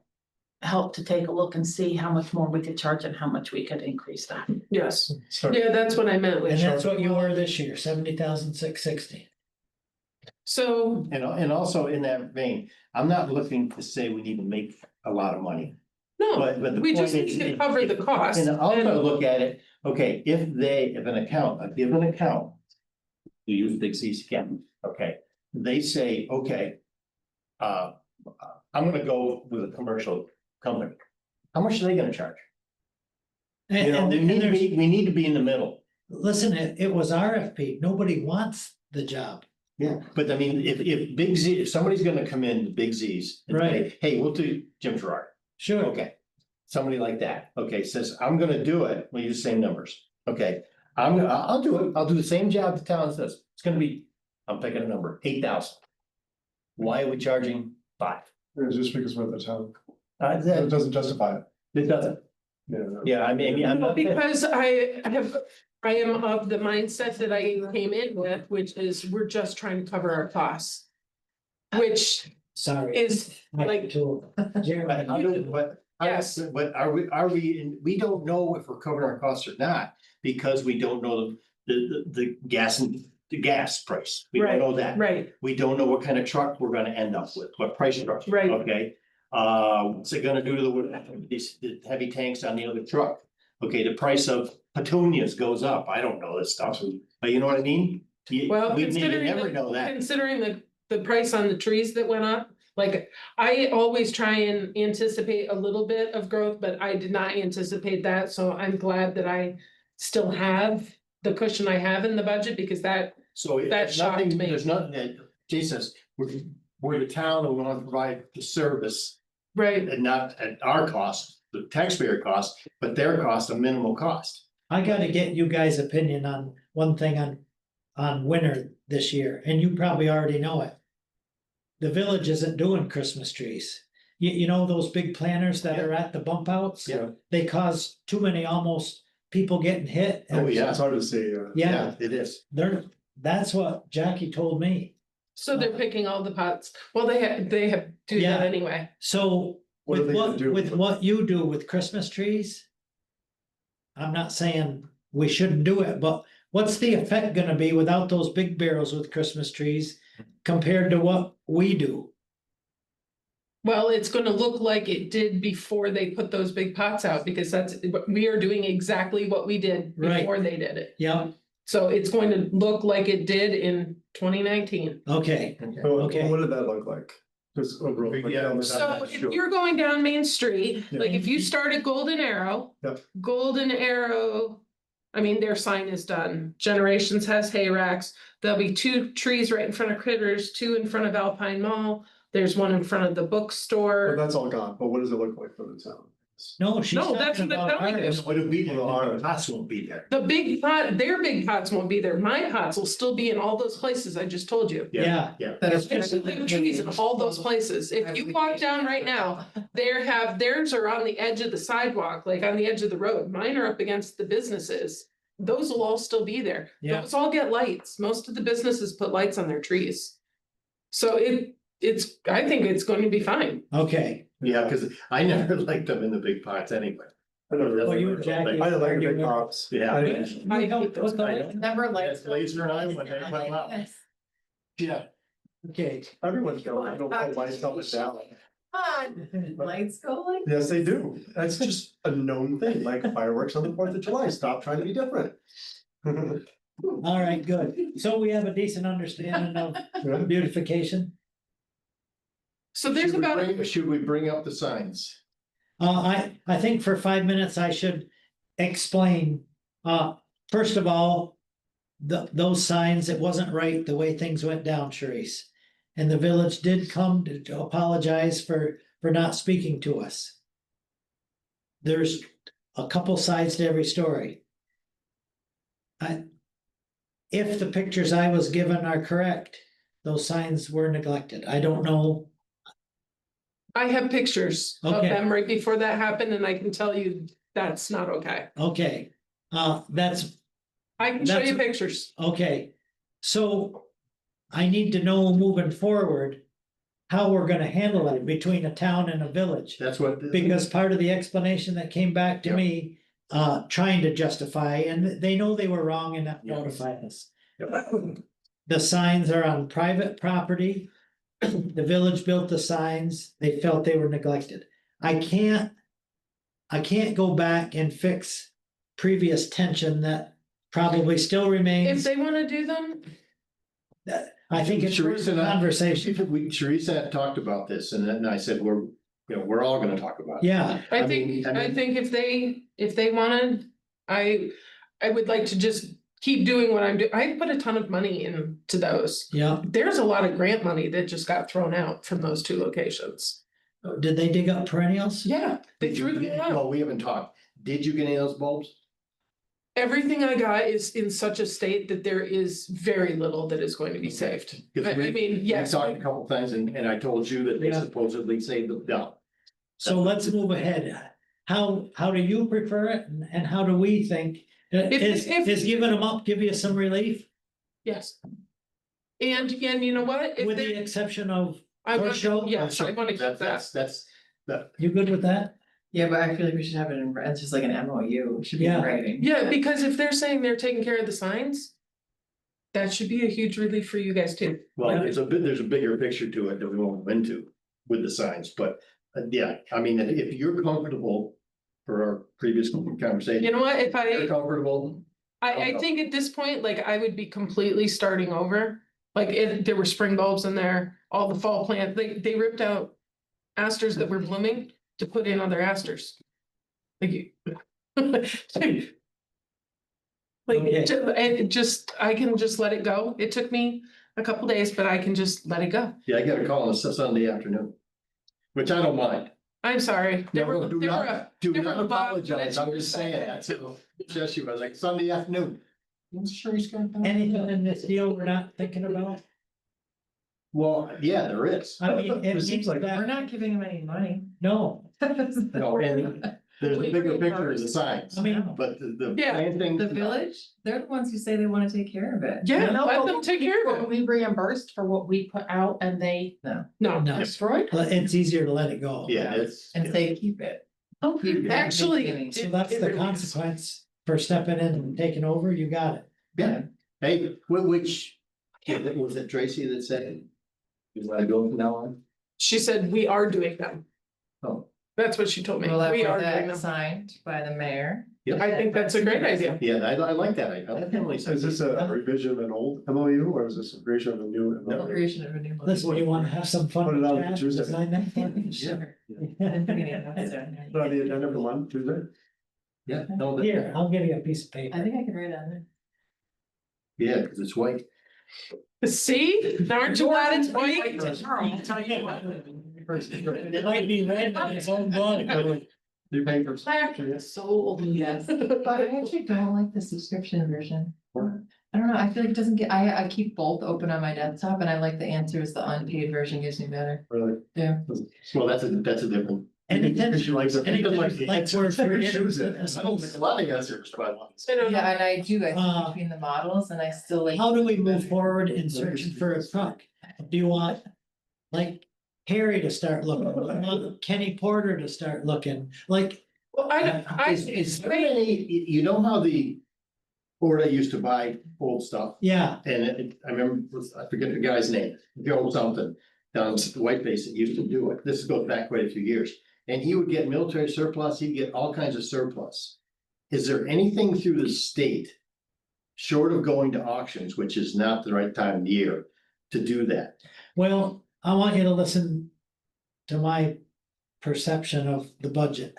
help to take a look and see how much more we could charge and how much we could increase that. yes, So yeah, that's what I meant. And that's what you were this year, 70,660. So, And also in that vein, I'm not looking to say we need to make a lot of money. no, But the we just point need is- to cover the cost. And also and- look at it, okay, if a given account. You use Big C's again, okay, they say, okay. I'm gonna go with a commercial company. How much are they gonna charge? You know, And there's, we need to be in the middle. listen, it was RFP, nobody wants the job. Yeah. But I mean, if Big Z, if somebody's gonna come in, Big Z's. And say, hey, we'll do Jim Gerard. Sure, Okay, somebody like that, okay, says, I'm gonna do it, we'll use the same numbers, okay. I'll do it, I'll do the same job the town says, it's gonna be, I'm picking a number, 8,000. Why are we charging 5? it's just because we're the town, It it doesn't justify it. doesn't, Yeah. yeah, I mean, I'm Well, not. because I am of the mindset that I came in with, which is we're just trying to cover our costs. Which sorry. is like, Jeremy, Yes. But are we, we don't know if we're covering our costs or not, because we don't know the gas price. We don't know that. right, We don't know what kind of truck we're gonna end up with, what price truck. Right. Okay, what's it gonna do to the heavy tanks on the other truck? Okay, the price of petunias goes up, I don't know this stuff, but you know what I mean? well, We considering, never know that. considering the price on the trees that went up. Like, I always try and anticipate a little bit of growth, but I did not anticipate that, so I'm glad that I still have the cushion I have in the budget, because that, So That there's shocked nothing, me. there's nothing that, Jason says, we're the town and we want to provide the service right, and not at our cost, the taxpayer cost, but their cost, a minimal cost. I gotta get you guys' opinion on one thing on winter this year, and you probably already know it. The village isn't doing Christmas trees. You know those big planters that are at the bump outs? Yeah. They cause too many almost people getting hit. Oh, yeah. It's hard to see, Yeah, It is. that's what Jackie told me. so they're picking all the pots, well, they have do Yeah. that anyway. So What are with they gonna what, do? with what you do with Christmas trees. I'm not saying we shouldn't do it, but what's the effect gonna be without those big barrels with Christmas trees compared to what we do? Well, it's gonna look like it did before they put those big pots out, because we are doing exactly what we did Right. before they did it. Yeah, So it's going to look like it did in 2019. okay, So Okay. what did that look like? Just a real quick. Yeah, So if you're going down Main Street, like if you start at Golden Arrow. Yep. Golden Arrow, I mean, their sign is done. Generations has hay racks. There'll be 2 trees right in front of Critters, 2 in front of Alpine Mall. There's one in front of the But bookstore. that's all gone, but what does it look like for the town? no, she's No, that's talking what about they're telling you. ours. What it'll be there, the costs won't be there. The big pot, their big pots won't be there. My pots will still be in all those places I just told you. Yeah, There's little trees in all those places. If you walk down right now, theirs are on the edge of the sidewalk, like on the edge of the road. Mine are up against the businesses. Those will all still be there. Yeah. Those all get lights. Most of the businesses put lights on their trees. So I think it's going to be fine. okay. Yeah, because I never liked them in the big pots anyway. I don't know. Well, you and Jackie- I like the big pops. Yeah. I- I hate those. Never That's Laser and I went, they went out. Yeah. Okay, Everyone's going, I don't know why someone's down. Lights go like. Yes, they do. That's just a known thing, like fireworks on the 4th of July. Stop trying to be different. all right, good. So we have a decent understanding of beautification. So there's about, Should we bring up the signs? I think for 5 minutes I should explain, first of all. Those signs, it wasn't right the way things went down, Sharice. And the village did come to apologize for not speaking to us. There's a couple sides to every story. if the pictures I was given are correct, those signs were neglected. I don't know. I have pictures of Okay. them right before that happened, and I can tell you that's not okay. Okay, that's I can show you That's- pictures. okay. So I need to know moving forward how we're gonna handle it between a town and a village. That's what. Because part of the explanation that came back to Yeah. me, trying to justify, and they know they were wrong and not Yeah. notified us. Yep. The signs are on private property. The village built the signs, they felt they were neglected. I can't go back and fix previous tension that probably still If remains. they wanna do them, I think it's worth Teresa a and I- conversation. Teresa had talked about this and then I said, we're all gonna talk about it. Yeah, I I think, mean- I think if they wanted, I would like to just keep doing what I'm doing. I put a ton of money into those. yeah. There's a lot of grant money that just got thrown out from those two locations. Did they dig up perennials? Yeah, they Did threw you, them out. well, we haven't talked. Did you get any of those bulbs? Everything I got is in such a state that there is very little that is going to be saved. Because I mean, yes, We talked a couple times and I told you that they Yeah. supposedly saved them down. So let's move ahead. How do you prefer it and how do we think? If- Is giving them up give you some relief yes. And again, you know what? If with the they, exception of, I want, Marshall, yes, I want to keep that. That's, you good with that? Yeah, but I feel like we should have it in, it's just like an MOU, it should be in Yeah. writing. Yeah, because if they're saying they're taking care of the signs, that should be a huge relief for you guys too. well, there's a bigger picture to it that we won't go into with the signs, but yeah, I mean, if you're comfortable for our previous conversation. You know what? If You're comfortable, I think at this point, like, I would be completely starting over. Like, there were spring bulbs in there, all the fall plant, they ripped out asters that were blooming to put in other asters. Like you. Like, Okay. and it just, I can just let it go. It took me a couple days, but I can just let it go. yeah, I got a call on a Sunday afternoon. Which I don't mind. I'm sorry. There No, were, do there were, not, do there not were a lot of apologize, I'm minutes just saying that- that too. Just you was like Sunday afternoon. I'm sure he's gonna. Anything in this deal we're not thinking about? Well, yeah, there is. I mean, it seems seems like that, We're not giving them any money. no, No, and there's a bigger picture of the signs, I mean, but the Yeah, main thing. The village, they're the ones who say they wanna take care of it. Yeah, No, let but them take care of it. We reimbursed for what we put out and they No, no, destroyed. it's easier to let it go. Yeah, it's. And say keep it. Oh, Keep it. actually. So that's the consequence for stepping in and taking over, you got it. Yeah, hey, which, was it Tracy that said? You wanna go from now on? She said, we are doing them. Oh, That's what she told me. We'll have We are doing that them. signed by the mayor. yeah, I think that's a great idea. yeah, I like that, I definitely. Is this a revision of an old MOU or is this a creation of a new? No. MOU? Creation of a new. Listen, you wanna have some fun? Put it on Chad? Tuesday. Design that thing? Sure. Put on the agenda for one Tuesday? Yeah, no, Here, I'll give you a piece of I paper. think I can write it on there. yeah, because it's white. See, now aren't you glad it's white? I'll tell you what. It might be red, but it's own blood. New paper. So, Yes, but I actually don't like the subscription version. I don't know, I feel like it doesn't get, I keep both open on my desktop and I like the answers, the unpaid version gives me better. Really? Yeah. Well, that's a different. Anything, Because you like the- anything like where. Choose it. A lot of answers, but I want. I don't know. Yeah, and I do, I Uh, see between the models and I still like. How do we move forward in searching for a truck? Do you want, like, Harry to start looking, Do you want Kenny Porter to start looking, like, Well, Is there any, you know how the Ford I used to buy old stuff, yeah, and I remember, I forget the guy's name, Joe something. Down at the White Base that used to do it, this goes back quite a few years, and he would get military surplus, he'd get all kinds of surplus. Is there anything through the state? Short of going to auctions, which is not the right time of the year, to do that? well, I want you to listen to my perception of the budget.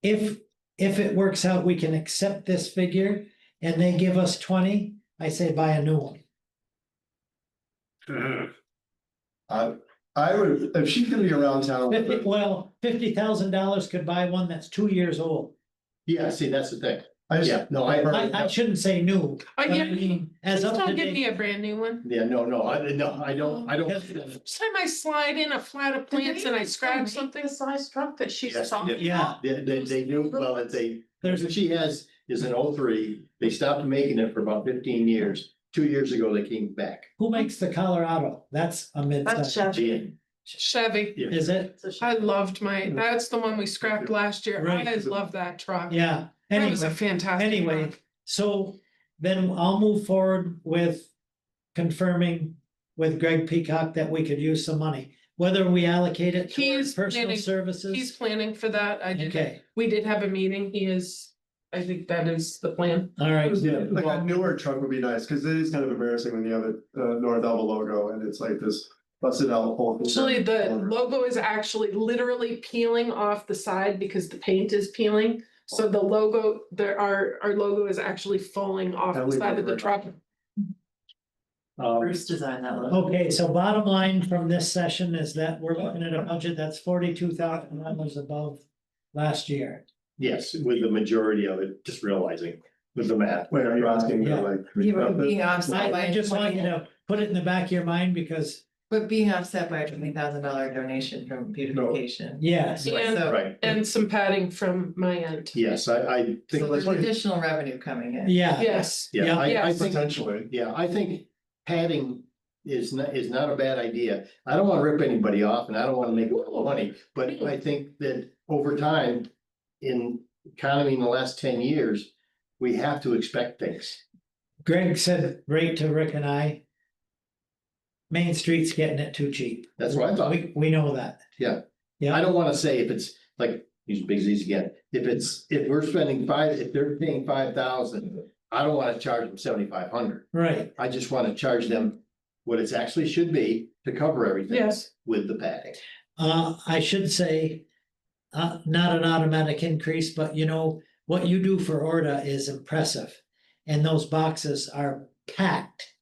If it works out, we can accept this figure and they give us 20, I say buy a new one. I would, if she's gonna be around town. $50,000 could buy one that's 2 years old. Yeah, see, that's the thing, I just. Yeah, no, I shouldn't say new, but I yeah, mean, as Please up to don't give me date. a brand new one. yeah, no, I don't. First time I slide in a flat of plants and I scratch something. The size truck that she's Yes, talking yeah. about. They do, well, There's what she has is an 03. They stopped making it for about 15 years. 2 years ago, they came back. Who makes the Colorado? That's a That's mid-size. Chevy. Chevy. Yeah. Is it? It's a I Chevy. loved that's the one we scrapped last year. I Right. love that truck. Yeah, That was a anyway, fantastic. anyway, truck. so then I'll move forward with confirming with Greg Peacock that we could use some money, whether we allocate it He's towards personal planning- He's services. planning for that. Okay, We did have a meeting. I think that is the plan. all right, Yeah, like a newer truck would be nice, cause it is kind of embarrassing when you have a North Elba logo and it's like this busted out whole. Actually, the logo is actually literally peeling off the side because the paint is peeling. So the logo, our logo is actually falling off the side of the truck. Bruce designed that logo. okay, so bottom line from this session is that we're looking at a budget that's $42,000 above last year. Yes, with the majority of it, just realizing with the math. Wait, are you asking Yeah. like? Yeah, but being offset by. I just want you 20 to put it in the back of your mind because, But being offset by a $20,000 donation from beautification. yes, And, So, Right, and some padding from my end. yes, I think, so there's additional revenue coming in. yeah. Yes, yeah, I yes. think, Potentially. yeah, I think padding is not a bad idea. I don't wanna rip anybody off and I don't wanna make a lot of money, but I think that over time, in economy in the last 10 years, we have to expect things. Greg said right to Rick and I. Main Street's getting it too cheap. That's what I thought. We know that. Yeah. Yeah. I don't wanna say if it's like, use big Z's again, if we're spending if they're paying 5,000, I don't wanna charge them 7,500. Right, I just wanna charge them what it actually should be to cover everything. yes. With the padding. I should say. Not an automatic increase, but you know, what you do for Orda is impressive. And those boxes are packed.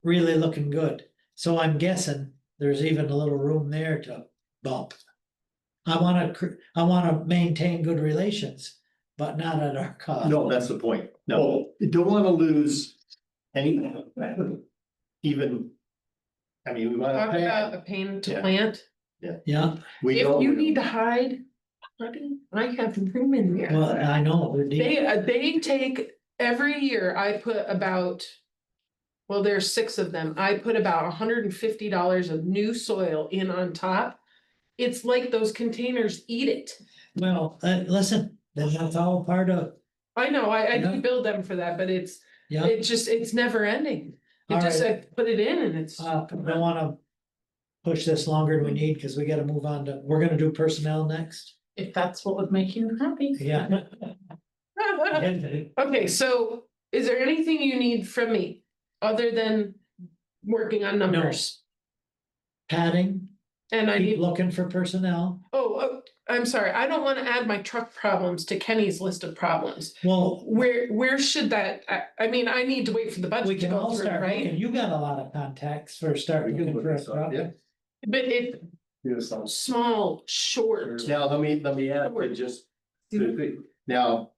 Really looking good. So I'm guessing there's even a little room there to bump. I wanna maintain good relations, but not at our cost. No, that's the point. No, you don't wanna lose any. Even. I mean, we wanna Talk about pay. a pain to Yeah. plant. Yeah, We If know- you need to hide, buddy, I have room in here. well, I know. we're deep. They take, every year I put about. Well, there's 6 of them. I put about $150 of new soil in on top. It's like those containers eat it. Well, listen, then that's all part of, I know, I Yeah. do build them for that, but it's yeah. it's never ending. All It just, right. I put it in and it's. I don't wanna push this longer than we need, cause we gotta move on to, we're gonna do personnel next. If that's what would make you happy. Yeah. Okay, so is there anything you need from me other than working on numbers? Padding, And I keep need, looking for personnel. I'm sorry, I don't wanna add my truck problems to Kenny's list of problems. Well, Where should that, I mean, I need to wait for the we budget to can all go through, start looking. right? You got a lot of contacts for start We can looking look for a this up, truck. yeah. But it's small, short. Now, let me add, it just, now.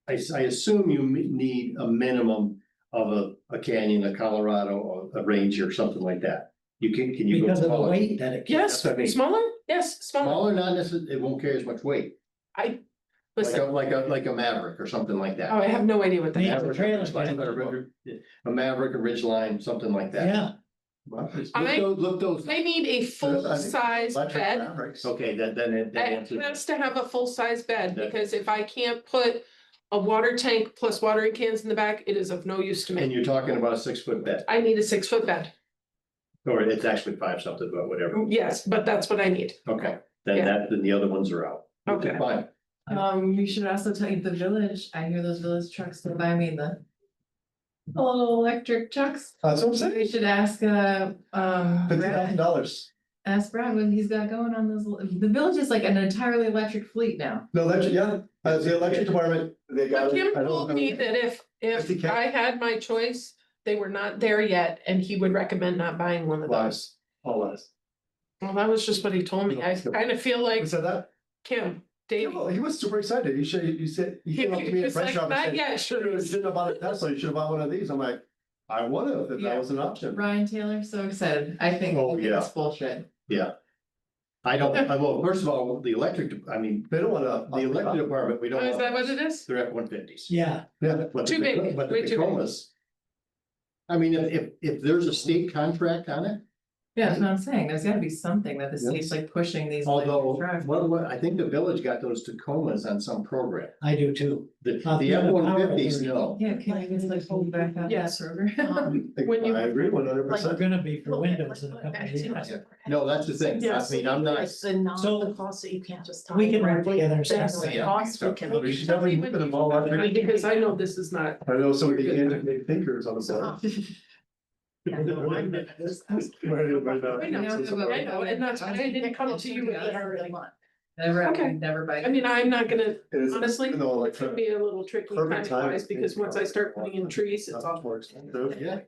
I assume you need a minimum of a Canyon, a Colorado, or a Ranger, or something like that. Can you go Because of the smaller? weight that it. carries. Yes, That's what I mean. smaller, yes, smaller. Smaller, not necessarily, it won't carry as much weight, Listen, like a Maverick or something like that. oh, I have no idea what that Me- is. Maverick, trailer Ridgeline, a Maverick, a Ridgeline, something like that. Yeah, Look those, I need a full-size bed. okay, then it It answers. has to have a full-size bed, Yeah. because if I can't put a water tank plus watering cans in the back, it is of no use to And me. you're talking about a 6-foot bed, I need a 6-foot bed. or it's actually 5 something, but whatever, Yes, but that's what I need. okay, Yeah. then the other ones are out. Okay. Fine, You should also tell you the village, I hear those village trucks go by me, the little electric trucks. That's what I'm So saying, you should ask, Brad, $50,000. ask Brad what he's got going on this, the village is like an entirely electric fleet now. No, electric, yeah, the electric department, they got. Kim I don't told know. me that if 50K? I had my choice, they were not there yet, and he would recommend not buying one of those. Lies, all lies. Well, that was just what he told me. I kind of feel like Who said that? Kim. Davey. Well, he was super excited. You said, you came up to me at It's French like, shop and not said, yet, sure. you should have bought a Tesla, you should have bought one of these. I'm like, I would have, if Yeah. that was an option. Ryan Taylor, so excited. I think Oh, yeah. it's bullshit. Yeah. I don't, well, first of all, the electric, I mean, They don't wanna. the electric department, we Oh, don't. is that what it is? They're at 150s. Yeah, Yeah. But Too the, big, but the way too big. Tacomas. I mean, if there's a state contract on it, Yeah, that's what I'm saying. There's gotta be something that the state's like pushing these. although, electric trucks. what, I think the village got those Tacomas on some program. I do too. The Not the the other F-150s, power no. Yeah, can you just like hold back up Yes. that program? When you- I agree 100%. They're gonna be for Windows in a couple of years. No, that's the thing. I Yes. mean, I'm not, Like the non, So, the cost that you can't just. we can work tie together, directly, then so- the Yeah. cost we can. We should definitely look at them all. Because I know this is not. I know some of the independent thinkers on the board. Yeah, no, I'm- Right, I know, I know, and that's why I didn't come to you with that already. Never, Okay. never buy. I mean, I'm not gonna, It is, honestly, even though, it like, could be a little tricky perfect time time. wise, because once I start putting in trees, it's all. more expensive. yeah.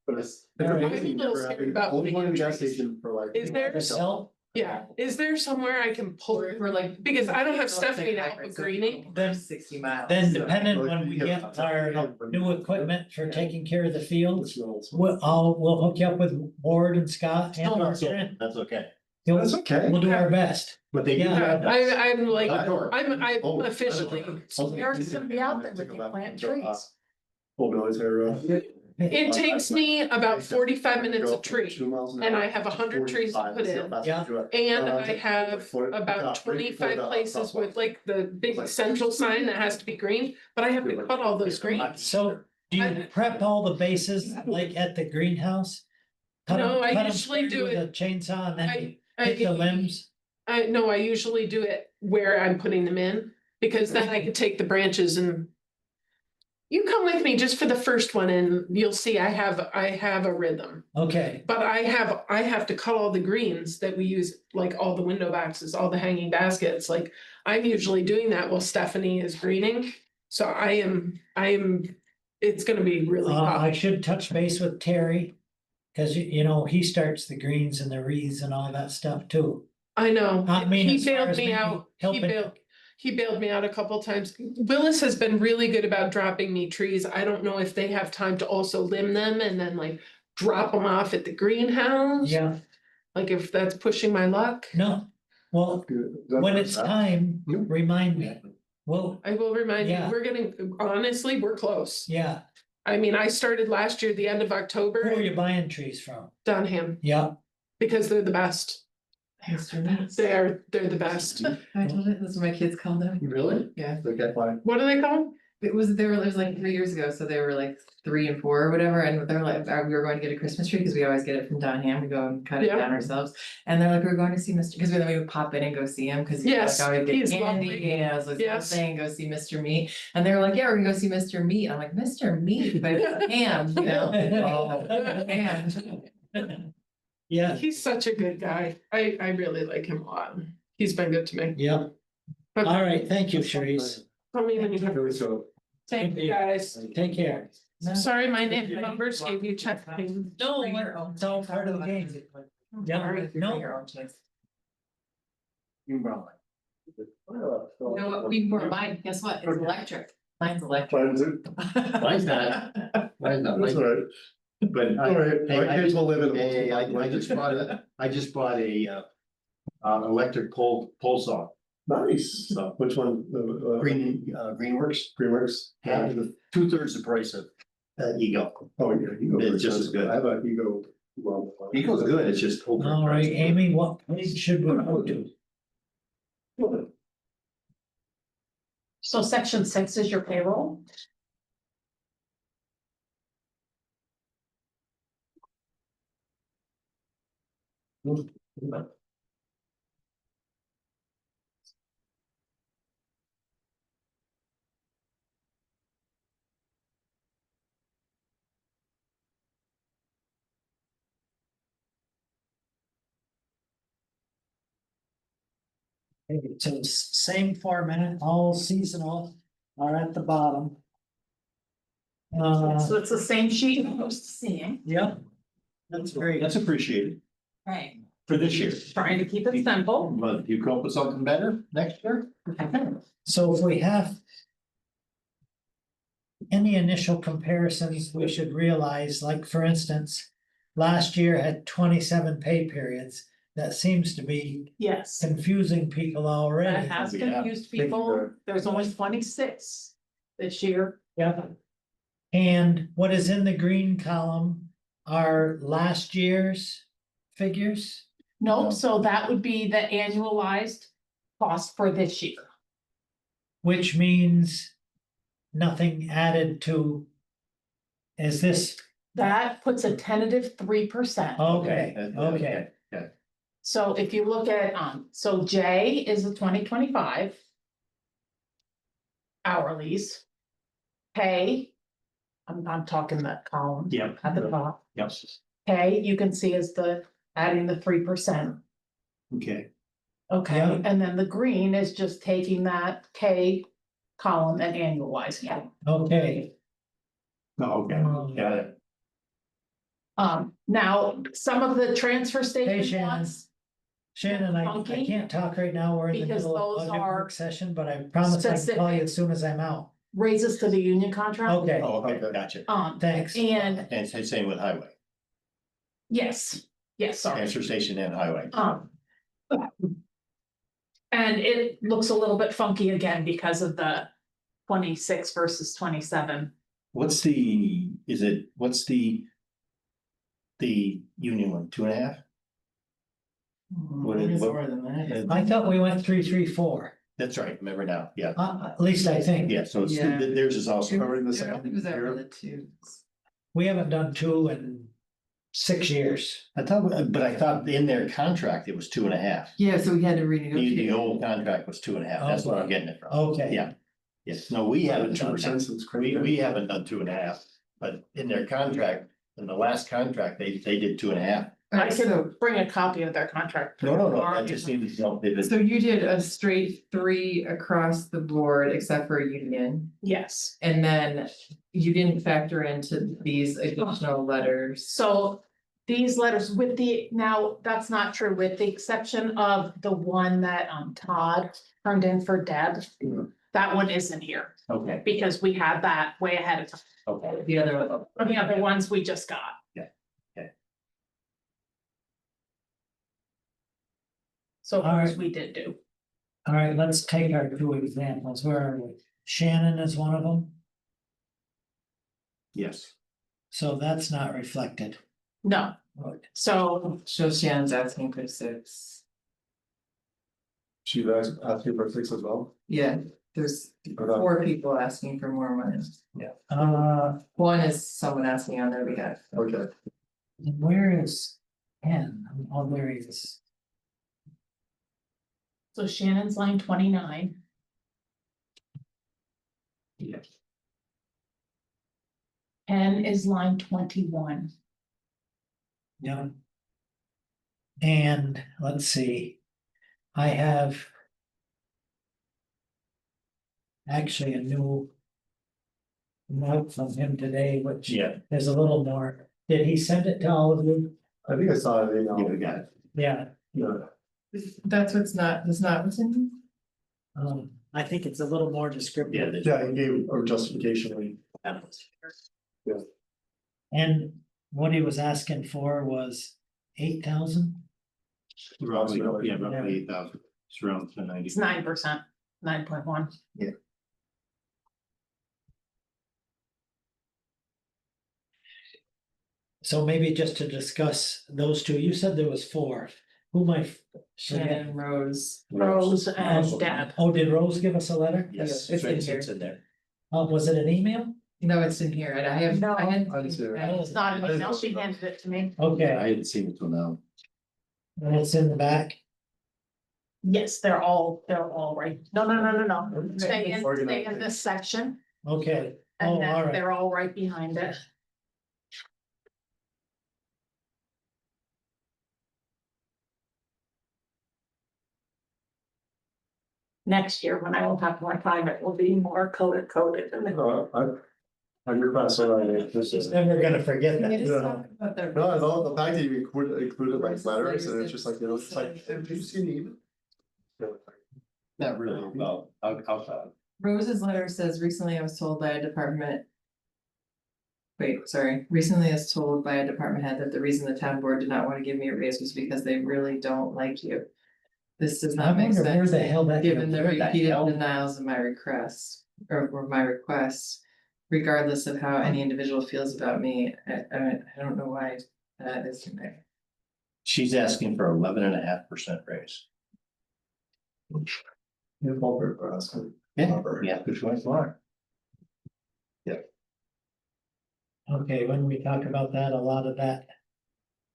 But it's. All right. I'm a little scared about Only one putting in gas trees. station for like. Is there- Sell, Yeah, is there somewhere I can pull, We're like. because I don't have Stephanie now for greening. Then- 60 miles. then so- depending when we get our new equipment for taking care of the fields, we'll hook you up with Ward and Scott and That's Trent. okay. That's okay. We'll do our best. But they do Yeah. have. I'm like, Outdoor. I'm Oh, officially, Eric's gonna be out there with you planting trees. Old military. it takes me about 45 minutes a tree. 2 miles an And hour. I have 100 trees to 45, put so in. that's Yeah. what you are. And I have For- about for 25 the- places with like the big central sign that has to be green, but I have to cut all those greens. So do you prep all the bases like at the greenhouse? Cut 'em- No, I cut 'em usually through do with it- a chainsaw and then hit the I, limbs? no, I usually do it where I'm putting them in, because then I can take the branches and. You come with me just for the first one and you'll see I have a rhythm. Okay, But I have to cut all the greens that we use, like all the window boxes, all the hanging baskets, like I'm usually doing that while Stephanie is greening. So I am, it's gonna be really I tough. should touch base with Terry. Cause you know, he starts the greens and the wreaths and all that stuff too. I know, I mean, he as far bailed as me maybe out, helping- he bailed me out a couple times. Willis has been really good about dropping me trees. I don't know if they have time to also limb them and then like drop them off at the greenhouse. Yeah, Like if that's pushing my luck. no, well, when it's time, remind me. Well, I will remind you, Yeah. we're getting, honestly, we're close. yeah, I mean, I started last year, the end of who are October, you buying trees from? Dunham, Yeah, because they're the best. Mr. Meats. They're the best. I told it, that's what my kids called them. Really? Yeah, Okay, fine. What do they call it was like 3 years ago, so they were like 3 and 4 or whatever, and they're like, we were going to get a Christmas tree, because we always get it from Dunham, we go and cut it Yeah. down ourselves. And they're like, we're going to see Mr., because then we would pop in and go see him, because Yes, like always get he's candy, lovely. and I was like, Yes. saying, go see Mr. Meat. And they were like, yeah, we're gonna go see Mr. Meat. I'm like, Mr. Meat, but it's ham, you know? Oh, ham. yeah, He's such a good guy. I really like him a lot. He's been good to me. yeah. But All right, thank you, Charisse. tell me when you have. Here we go. Thank you, guys. Take care. No. Sorry, my numbers gave you check. No, it's all part of the game. Yeah, no, Your own chance. You brought You know what, we were mine, guess what, it's electric, mine's electric. Mine's it. Mine's not. Mine's not. That's all right. But All right, Hey, my kids will live in. Hey, I just bought a electric pole saw, Nice. so Which one? Greenworks, Greenworks? half, 2/3 the price of Eagle. Oh, yeah, Ego. It's just as good. I have a Ego. Well, Eagle's good, it's just. all right, Amy, what page should we go to? So section 6 is your payroll? So same format, all seasonal are at the bottom. So it's the same sheet you're used to seeing, Yep. That's great. That's appreciated. right? For this year. Trying to keep it simple. But if you come up with something better next year? So if we have any initial comparisons, we should realize, like, for instance, last year had 27 pay periods. That seems to be Yes, confusing people that already. has Yeah. confused Thank you, people. Greg. There's only 26 this year. Yeah. And what is in the green column are last year's figures. Nope, so that would be the annualized cost for this year. Which means nothing added to. Is this, That puts a tentative 3%. okay, Okay. okay, So if you look at, so J is the 2025. Hourlies. Pay. I'm talking that column Yep. at the top. Yep. Pay, you can see is adding the 3%. Okay. Okay, Yeah. and then the green is just taking that K column and annualizing it. okay. Oh, okay, got it. Now, some of the transfer station Shannon. ones, Shannon, I Funky? can't talk right now, we're in the Because middle of those budget are work session, but I promise I can call you as soon as I'm out. raises to the union contract. Okay, Oh, okay, gotcha. thanks. And And same with highway, yes, sorry. transfer station and highway. And it looks a little bit funky again because of the 26 versus 27. What's the union one, 2.5? What is- what- More than that. I thought we went 334, That's right, remember now, yeah, at least I think. yeah, so it's, Yeah. theirs is also. Already in the I don't second think it was ever year. the twos. We haven't done 2 in 6 years. I thought in their contract, it was 2.5. Yeah, so we had to The renegotiate. old contract was 2.5, that's where I'm getting it from. Okay. Yeah. Yes, no, we haven't done 2% that. seems crazy. We haven't done 2.5, but in their contract, in the last contract, they did 2.5. I Alright, so, can bring a copy of their contract. No, I just need to know. If so you did a straight 3 across the board except for union, Yes, and then you didn't factor into these additional letters. so these letters now, that's not true, with the exception of the one that Todd turned in for Deb. That one isn't here Okay, because we had that way ahead of time. okay. The other, The other ones we just got. Yeah, okay. So All those right. we did do. All right, let's take our 2 examples. Where are we? Shannon is one of them, Yes. so that's not reflected. No, so so Shannon's asking for 6. She guys asking for 6 as well. Yeah, there's 4 people asking for more money. One is someone asking on their behalf. Okay. Where is Ken? Oh, there he is. So Shannon's line 29. Yeah. Ken is line 21. Yeah. And let's see, I have. Actually a new. Note from him today, which Yeah, is a little more, did he send it to all of you? I think I saw it, yeah, we got it. Yeah, Yeah. That's what's what's in. I think it's a little more descriptive. Yeah, they- Yeah, he gave a justification. And what he was asking for was 8,000. Roughly 8,000, it's around 90. It's 9%, 9.1. So maybe just to discuss those 2, you said there was 4, who might. Shannon, Rose. Rose and Deb. Oh, did Rose give us a letter? Yes, It's in it's here. in there. Was it an email? No, it's in here, and I have. No. I had- I didn't see it. It's not an email, she handed it to me. Okay, I hadn't seen it till now. and it's in the back. Yes, they're all right. No. Stay in this section Okay, and oh, all then right. they're all right behind it. Next year, when I will have more time, it will be more color coded and No, Your class, all right, this She's is. never gonna forget Can we that. just talk about the. No, I love the fact that you included like Versus letters and letters it's just like, you know, it's like, that do you see the email? Not really, well, outside. Rose's letter says recently I was told by a department. Wait, sorry, recently I was told by a department head that the reason the town board did not want to give me a raise was because they really don't like you. This does I not make wonder where sense, the hell that. given the where the repeated hell- denials of my requests, or my requests. Regardless of how any individual feels about me, I don't know why that is in there. She's asking for 11.5% raise. You fall for us. Yeah, which one's more? Okay, when we talk about that, a lot of that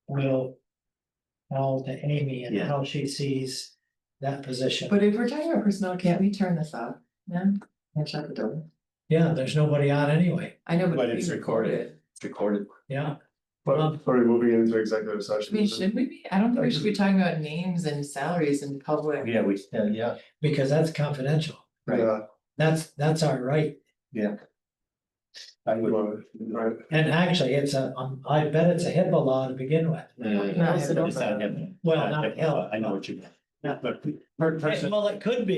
will fall to Amy and Yeah. how she sees that position. But if we're talking about personnel, can't we turn this off? No, and shut the door. Yeah, there's nobody on anyway. I know, But but it's we recorded. It's recorded. Yeah, But are we moving into executive I session? mean, should we be? I don't think we should be talking about names and salaries in public. Yeah, yeah, because that's confidential. right. Yeah, That's our right. I would. right. And actually, it's I bet it's a HIPAA law to begin with. It's not happening. Well, not hell. I know what you mean. Yeah. But Well, it could be.